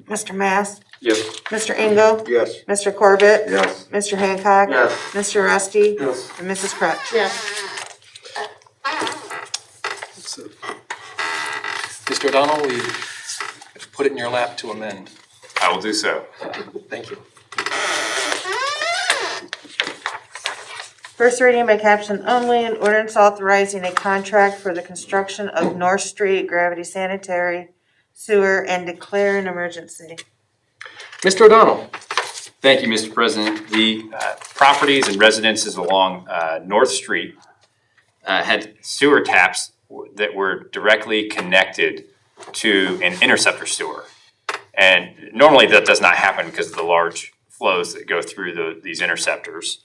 Mr. Mass? Yes. Mr. Engel? Yes. Mr. Corbett? Yes. Mr. Hancock? Yes. Mr. Rusty? Yes. And Mrs. Crutch? Yes. Mr. O'Donnell, we put it in your lap to amend. I will do so. Thank you. First reading by caption only, an ordinance authorizing a contract for the construction of North Street Gravity Sanitary Sewer and declare an emergency. Mr. O'Donnell? Thank you, Mr. President. The properties and residences along North Street had sewer taps that were directly connected to an interceptor sewer. And normally that does not happen because of the large flows that go through these interceptors.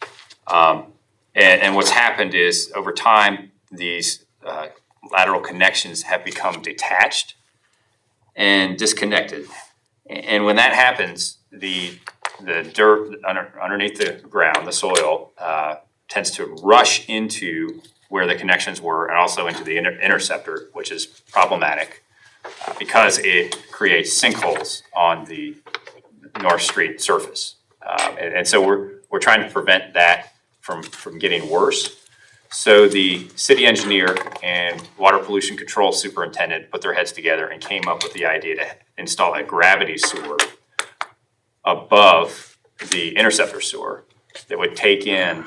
And what's happened is over time, these lateral connections have become detached and disconnected. And when that happens, the dirt underneath the ground, the soil, tends to rush into where the connections were and also into the interceptor, which is problematic because it creates sinkholes on the North Street surface. And so we're trying to prevent that from getting worse. So the city engineer and water pollution control superintendent put their heads together and came up with the idea to install a gravity sewer above the interceptor sewer that would take in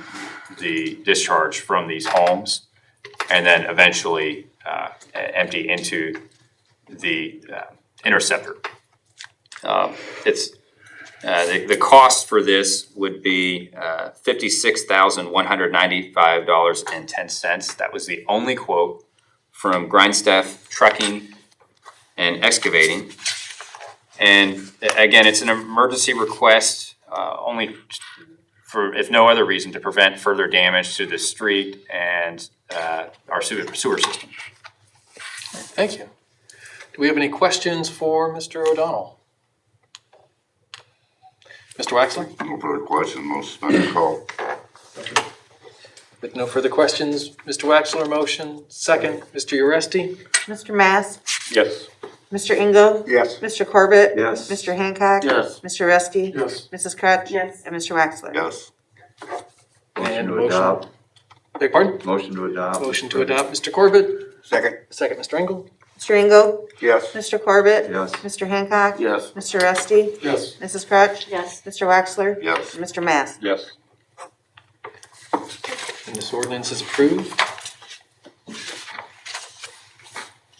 the discharge from these homes and then eventually empty into the interceptor. The cost for this would be $56,195.10. That was the only quote from Grindstaff Trucking and Excavating. And again, it's an emergency request only for, if no other reason, to prevent further damage to the street and our sewer system. Thank you. Do we have any questions for Mr. O'Donnell? Mr. Waxler? No further questions, most suspended call. With no further questions, Mr. Waxler, motion. Second, Mr. Uresti? Mr. Mass? Yes. Mr. Engel? Yes. Mr. Corbett? Yes. Mr. Hancock? Yes. Mr. Rusty? Yes. Mrs. Crutch? Yes. And Mr. Waxler? Yes. Motion And to adopt. Beg pardon? Motion to adopt. Motion to adopt, Mr. Corbett. Second. Second, Mr. Engel. Mr. Engel? Yes. Mr. Corbett? Yes. Mr. Hancock? Yes. Mr. Rusty? Yes. Mrs. Crutch? Yes. Mr. Waxler? Yes. And Mr. Mass? Yes. And this ordinance is approved.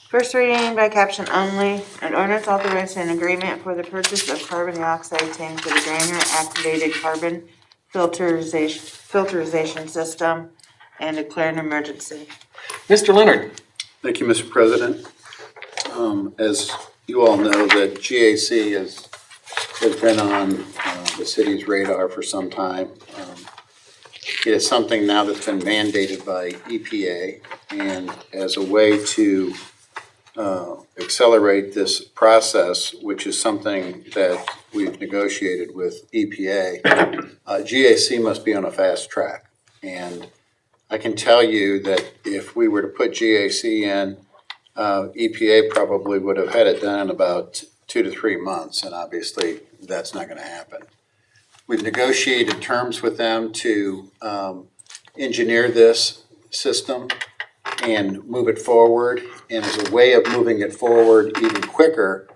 First reading by caption only, an ordinance authorizing an agreement for the purchase of carbon dioxide tank for the Granger activated carbon filterization system and declare an emergency. Mr. Leonard? Thank you, Mr. President. As you all know, the GAC has been on the city's radar for some time. It is something now that's been mandated by EPA, and as a way to accelerate this process, which is something that we've negotiated with EPA, GAC must be on a fast track. And I can tell you that if we were to put GAC in, EPA probably would have had it done in about 2 to 3 months, and obviously that's not gonna happen. We've negotiated terms with them to engineer this system and move it forward. And as a way of moving it forward even quicker,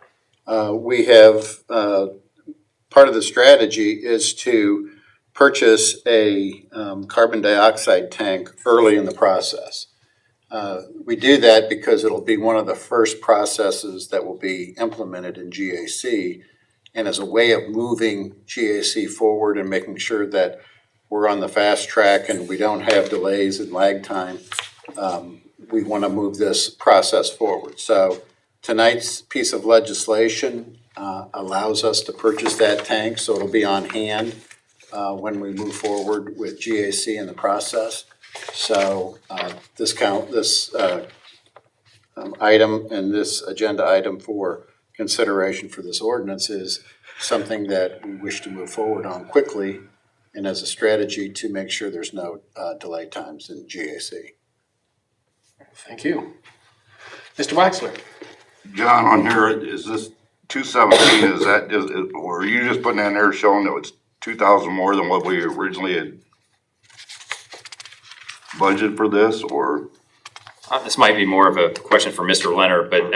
we have, part of the strategy is to purchase a carbon dioxide tank early in the process. We do that because it'll be one of the first processes that will be implemented in GAC. And as a way of moving GAC forward and making sure that we're on the fast track and we don't have delays and lag time, we want to move this process forward. So tonight's piece of legislation allows us to purchase that tank, so it'll be on hand when we move forward with GAC in the process. So this item and this agenda item for consideration for this ordinance is something that we wish to move forward on quickly and as a strategy to make sure there's no delay times in GAC. Thank you. Mr. Waxler? John, on here, is this 217, or are you just putting that in there showing that it's 2,000 more than what we originally had budgeted for this, or? This might be more of a question for Mr. Leonard, but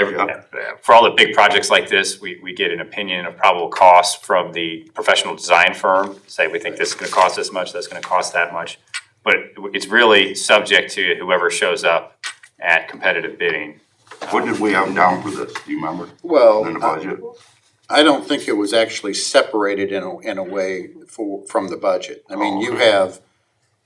for all the big projects like this, we get an opinion of probable cost from the professional design firm. Say we think this is going to cost this much, that's going to cost that much. But it's really subject to whoever shows up at competitive bidding. What did we have down for this? Do you remember? Well, In the budget? I don't think it was actually separated in a way from the budget. I mean, you have,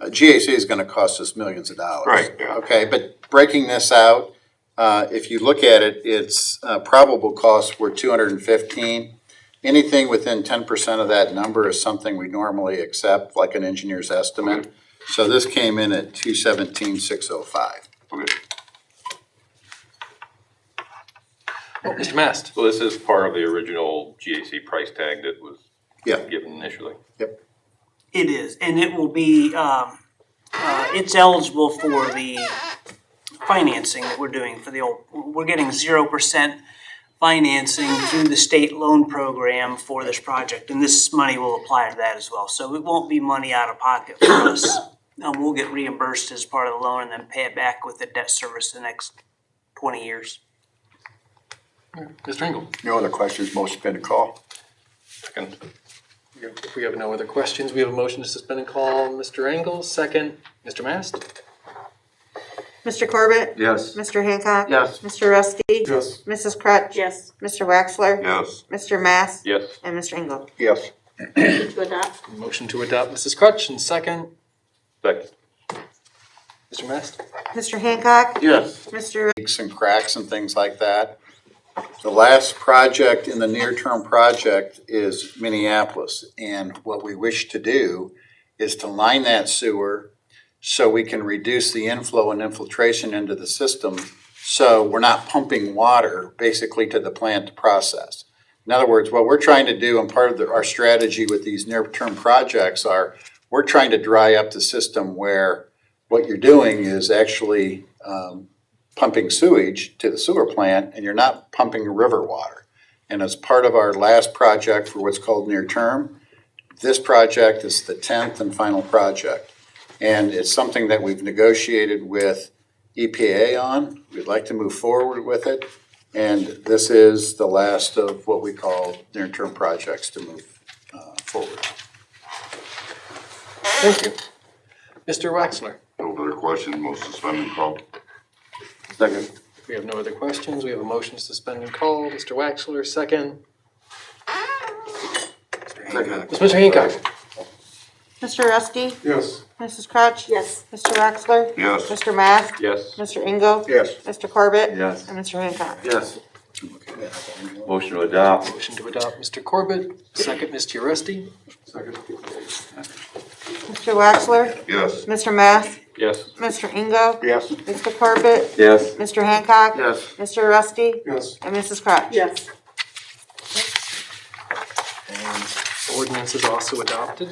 GAC is gonna cost us millions of dollars. Right, yeah. Okay, but breaking this out, if you look at it, its probable costs were 215. Anything within 10% of that number is something we normally accept, like an engineer's estimate. So this came in at 217,605. Okay. Oh, Mr. Mast? So this is part of the original GAC price tag that was Yeah. given initially? It is, and it will be, it's eligible for the financing that we're doing for the we're getting 0% financing through the state loan program for this project, and this money will apply to that as well. So it won't be money out of pocket for us. We'll get reimbursed as part of the loan and then pay it back with the debt service the next 20 years. Mr. Engel? No other questions, motion to suspend the call. Second. If we have no other questions, we have a motion to suspend and call Mr. Engel. Second, Mr. Mast? Mr. Corbett? Yes. Mr. Hancock? Yes. Mr. Rusty? Yes. Mrs. Crutch? Yes. Mr. Waxler? Yes. Mr. Mass? Yes. And Mr. Engel? Yes. To adopt? Motion to adopt Mrs. Crutch, and second, Second. Mr. Mast? Mr. Hancock? Yes. Mr. Leaks and cracks and things like that. The last project in the near-term project is Minneapolis, and what we wish to do is to line that sewer so we can reduce the inflow and infiltration into the system, so we're not pumping water basically to the plant to process. In other words, what we're trying to do, and part of our strategy with these near-term projects are, we're trying to dry up the system where what you're doing is actually pumping sewage to the sewer plant, and you're not pumping river water. And as part of our last project for what's called near term, this project is the 10th and final project. And it's something that we've negotiated with EPA on. We'd like to move forward with it. And this is the last of what we call near-term projects to move forward. Thank you. Mr. Waxler? No other questions, most suspended call. Second. If we have no other questions, we have a motion to suspend and call. Mr. Waxler, second. Mr. Hancock? Mr. Rusty? Yes. Mrs. Crutch? Yes. Mr. Waxler? Yes. Mr. Mass? Yes. Mr. Engel? Yes. Mr. Corbett? Yes. And Mr. Hancock? Yes. Motion to adopt. Motion to adopt Mr. Corbett, second Mr. Rusty. Second. Mr. Waxler? Yes. Mr. Mass? Yes. Mr. Engel? Yes. Mr. Corbett? Yes. Mr. Hancock? Yes. Mr. Rusty? Yes. And Mrs. Crutch? Yes. And ordinance is also adopted.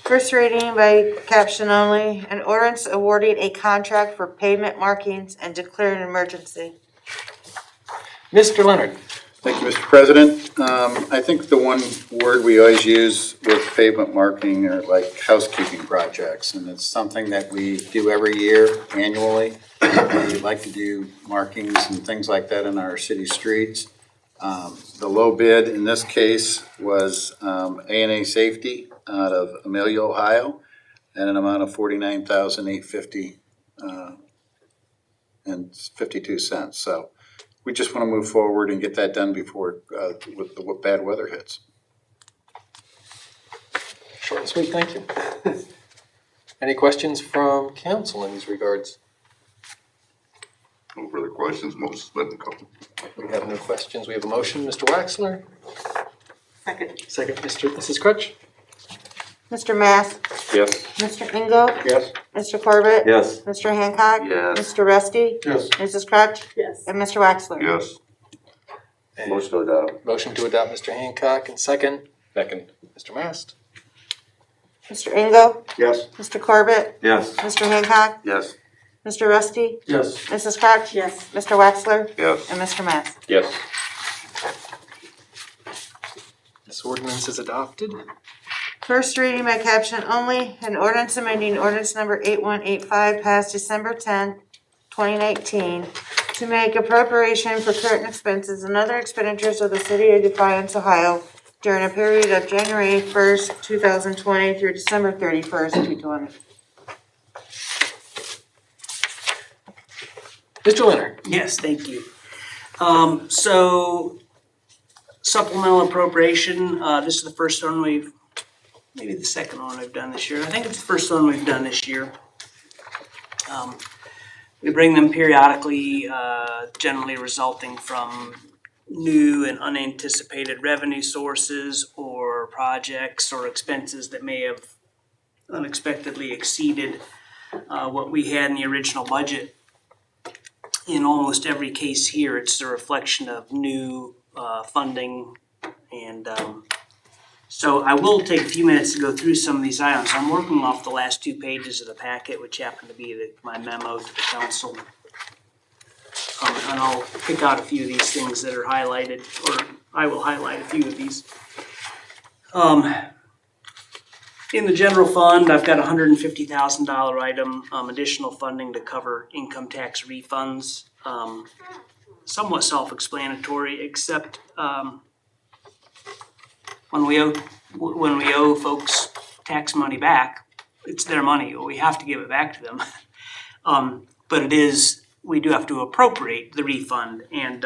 First reading by caption only, an ordinance awarding a contract for pavement markings and declaring an emergency. Mr. Leonard? Thank you, Mr. President. I think the one word we always use with pavement marking are like housekeeping projects, and it's something that we do every year annually. We like to do markings and things like that in our city streets. The low bid in this case was A&A Safety out of Amelia, Ohio, at an amount of $49,850 and 52 cents. So we just want to move forward and get that done before with the bad weather hits. Short and sweet, thank you. Any questions from council in these regards? No further questions, most has been covered. We have no questions. We have a motion. Mr. Waxler? Second. Second, Mrs. Crutch? Mr. Mass? Yes. Mr. Engel? Yes. Mr. Corbett? Yes. Mr. Hancock? Yes. Mr. Rusty? Yes. Mrs. Crutch? Yes. And Mr. Waxler? Yes. And Motion to adopt. motion to adopt, Mr. Hancock, and second, Second. Mr. Mast. Mr. Engel? Yes. Mr. Corbett? Yes. Mr. Hancock? Yes. Mr. Rusty? Yes. Mrs. Crutch? Yes. Mr. Waxler? Yes. And Mr. Mass? Yes. This ordinance is adopted. First reading by caption only, an ordinance amending ordinance number 8185 passed December 10th, 2019, to make appropriation for current expenses and other expenditures of the city of Defiance, Ohio during a period of January 1st, 2020 through December 31st, 2020. Mr. Leonard? Yes, thank you. So supplemental appropriation, this is the first one maybe the second one we've done this year. I think it's the first one we've done this year. We bring them periodically, generally resulting from new and unanticipated revenue sources or projects or expenses that may have unexpectedly exceeded what we had in the original budget. In almost every case here, it's a reflection of new funding, and so I will take a few minutes to go through some of these items. I'm working off the last 2 pages of the packet, which happen to be my memo to the council. And I'll pick out a few of these things that are highlighted, or I will highlight a few of these. In the general fund, I've got a $150,000 item, additional funding to cover income tax refunds. Somewhat self-explanatory, except when we owe folks tax money back, it's their money. We have to give it back to them. But we do have to appropriate the refund, and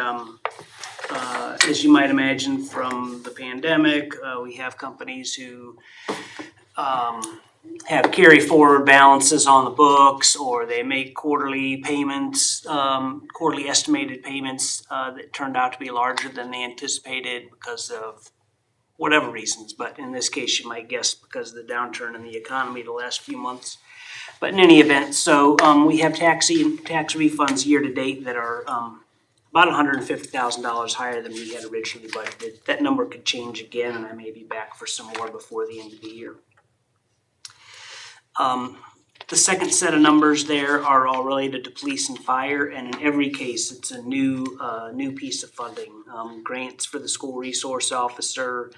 as you might imagine from the pandemic, we have companies who have carry forward balances on the books, or they make quarterly payments, quarterly estimated payments that turned out to be larger than they anticipated because of whatever reasons. But in this case, you might guess because of the downturn in the economy the last few months. But in any event, so we have tax refunds year to date that are about $150,000 higher than we had originally budgeted. That number could change again, and I may be back for some more before the end of the year. The second set of numbers there are all related to police and fire, and in every case, it's a new piece of funding. Grants for the school resource officer.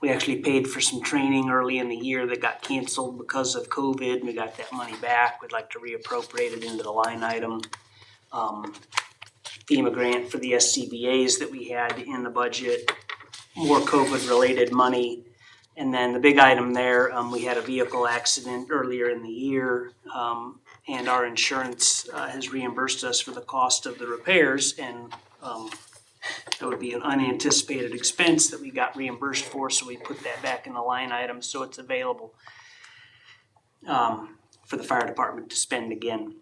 We actually paid for some training early in the year that got canceled because of COVID. We got that money back. We'd like to reappropriate it into the line item. FEMA grant for the SCBA's that we had in the budget. More COVID-related money. And then the big item there, we had a vehicle accident earlier in the year, and our insurance has reimbursed us for the cost of the repairs, and that would be an unanticipated expense that we got reimbursed for, so we put that back in the line item so it's available for the fire department to spend again.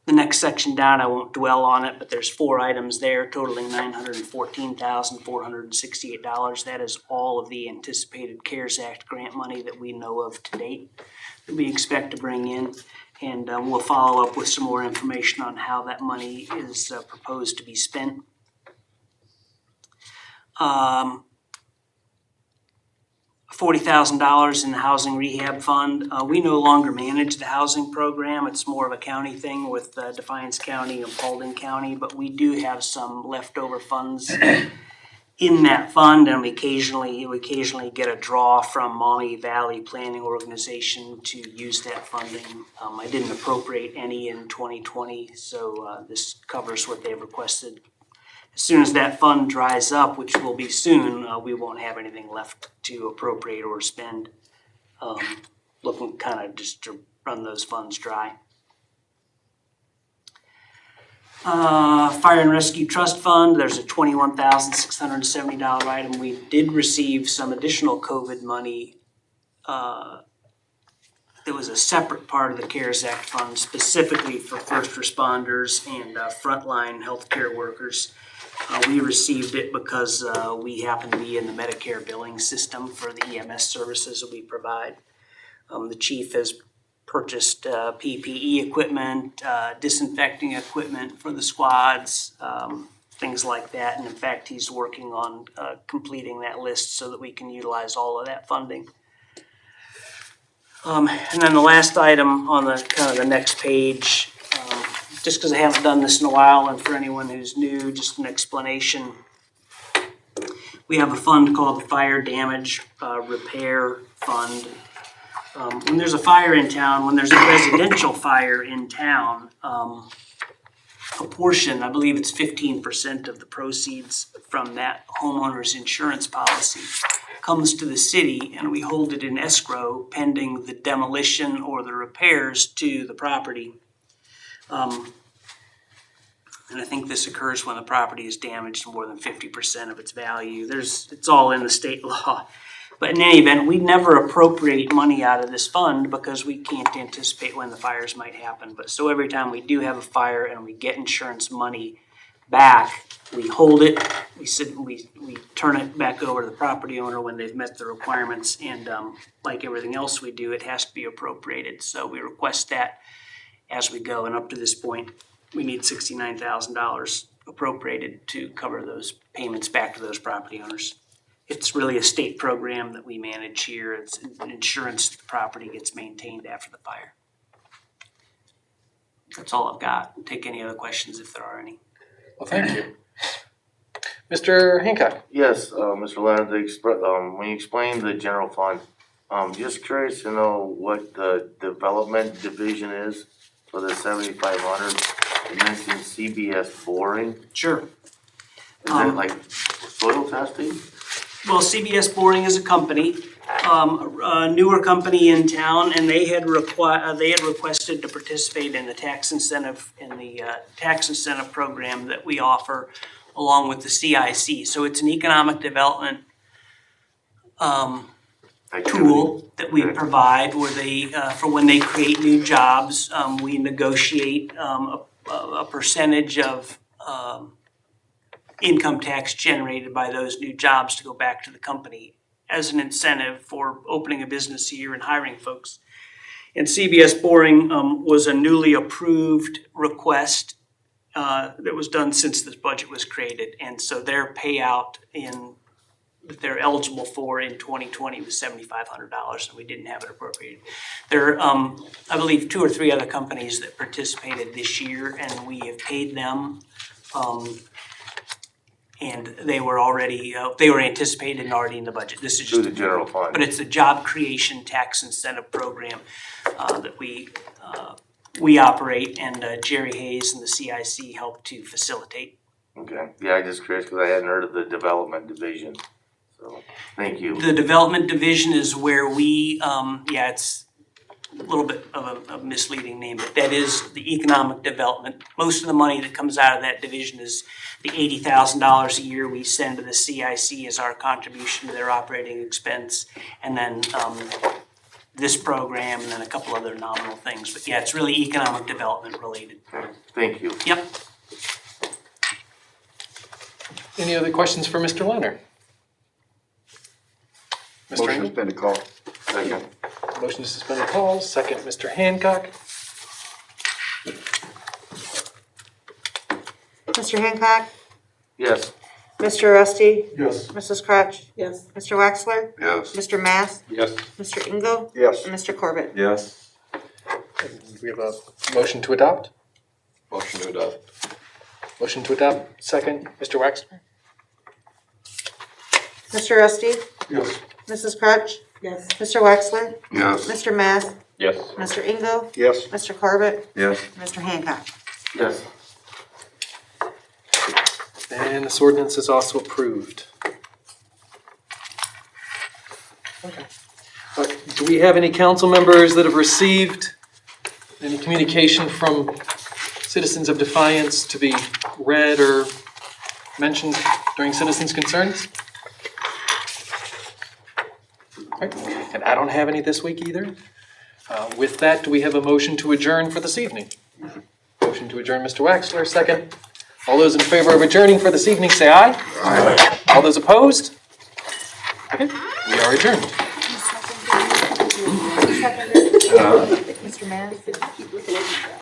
The next section down, I won't dwell on it, but there's 4 items there totaling $914,468. That is all of the anticipated CARES Act grant money that we know of to date that we expect to bring in. And we'll follow up with some more information on how that money is proposed to be spent. $40,000 in the housing rehab fund. We no longer manage the housing program. It's more of a county thing with Defiance County and Paulding County, but we do have some leftover funds in that fund, and we occasionally get a draw from Maumee Valley Planning Organization to use that funding. I didn't appropriate any in 2020, so this covers what they've requested. As soon as that fund dries up, which will be soon, we won't have anything left to appropriate or spend. Looking kind of just to run those funds dry. Fire and Rescue Trust Fund, there's a $21,670 item. We did receive some additional COVID money. There was a separate part of the CARES Act fund specifically for first responders and frontline healthcare workers. We received it because we happen to be in the Medicare billing system for the EMS services that we provide. The chief has purchased PPE equipment, disinfecting equipment for the squads, things like that. And in fact, he's working on completing that list so that we can utilize all of that funding. And then the last item on the kind of the next page, just because I haven't done this in a while, and for anyone who's new, just an explanation. We have a fund called the Fire Damage Repair Fund. When there's a fire in town, when there's a residential fire in town, a portion, I believe it's 15% of the proceeds from that homeowner's insurance policy comes to the city, and we hold it in escrow pending the demolition or the repairs to the property. And I think this occurs when the property is damaged more than 50% of its value. It's all in the state law. But in any event, we never appropriate money out of this fund because we can't anticipate when the fires might happen. But so every time we do have a fire and we get insurance money back, we hold it, we turn it back over to the property owner when they've met the requirements. And like everything else we do, it has to be appropriated. So we request that as we go. And up to this point, we need $69,000 appropriated to cover those payments back to those property owners. It's really a state program that we manage here. It's insurance, the property gets maintained after the fire. That's all I've got. Take any other questions if there are any. Well, thank you. Mr. Hancock? Yes, Mr. Leonard, when you explained the general fund, just curious to know what the development division is for the 7,500. You mentioned CBS boring. Sure. Is it like soil testing? Well, CBS Boring is a company, a newer company in town, and they had requested to participate in the tax incentive program that we offer along with the CIC. So it's an economic development tool that we provide where they, for when they create new jobs, we negotiate a percentage of income tax generated by those new jobs to go back to the company as an incentive for opening a business here and hiring folks. And CBS Boring was a newly approved request that was done since this budget was created. And so their payout that they're eligible for in 2020 was $7,500, and we didn't have it appropriated. There are, I believe, 2 or 3 other companies that participated this year, and we have paid them. And they were already, they were anticipated and already in the budget. This is just the general fund. But it's a job creation tax incentive program that we operate, and Jerry Hayes and the CIC help to facilitate. Okay, yeah, I'm just curious because I hadn't heard of the development division. So, thank you. The development division is where we, it's a little bit of a misleading name, but that is the economic development. Most of the money that comes out of that division is the $80,000 a year we send to the CIC as our contribution to their operating expense, and then this program, and then a couple other nominal things. But yeah, it's really economic development related. Thank you. Yep. Any other questions for Mr. Leonard? Mr. Motion to Hancock? suspend the call. Second. Motion to suspend the call, second, Mr. Hancock. Mr. Hancock, Yes. Mr. Rusty? Yes. Mrs. Crutch? Yes. Mr. Wexler? Yes. Mr. Mass? Yes. Mr. Engel? Yes. And Mr. Corbett? Yes. We have a motion to adopt? Motion to adopt. Motion to adopt, second, Mr. Waxman? Mr. Rusty? Yes. Mrs. Crutch? Yes. Mr. Wexler? Yes. Mr. Mass? Yes. Mr. Engel? Yes. Mr. Corbett? Yes. Mr. Hancock? Yes. And this ordinance is also approved. Okay. Do we have any council members that have received any communication from citizens of Defiance to be read or mentioned during citizens' concerns? Okay. And I don't have any this week either. With that, do we have a motion to adjourn for this evening? Motion to adjourn, Mr. Waxler, second. All those in favor of adjourning for this evening, say aye. Aye. All those opposed? Okay, we are adjourned. Mr. Mass?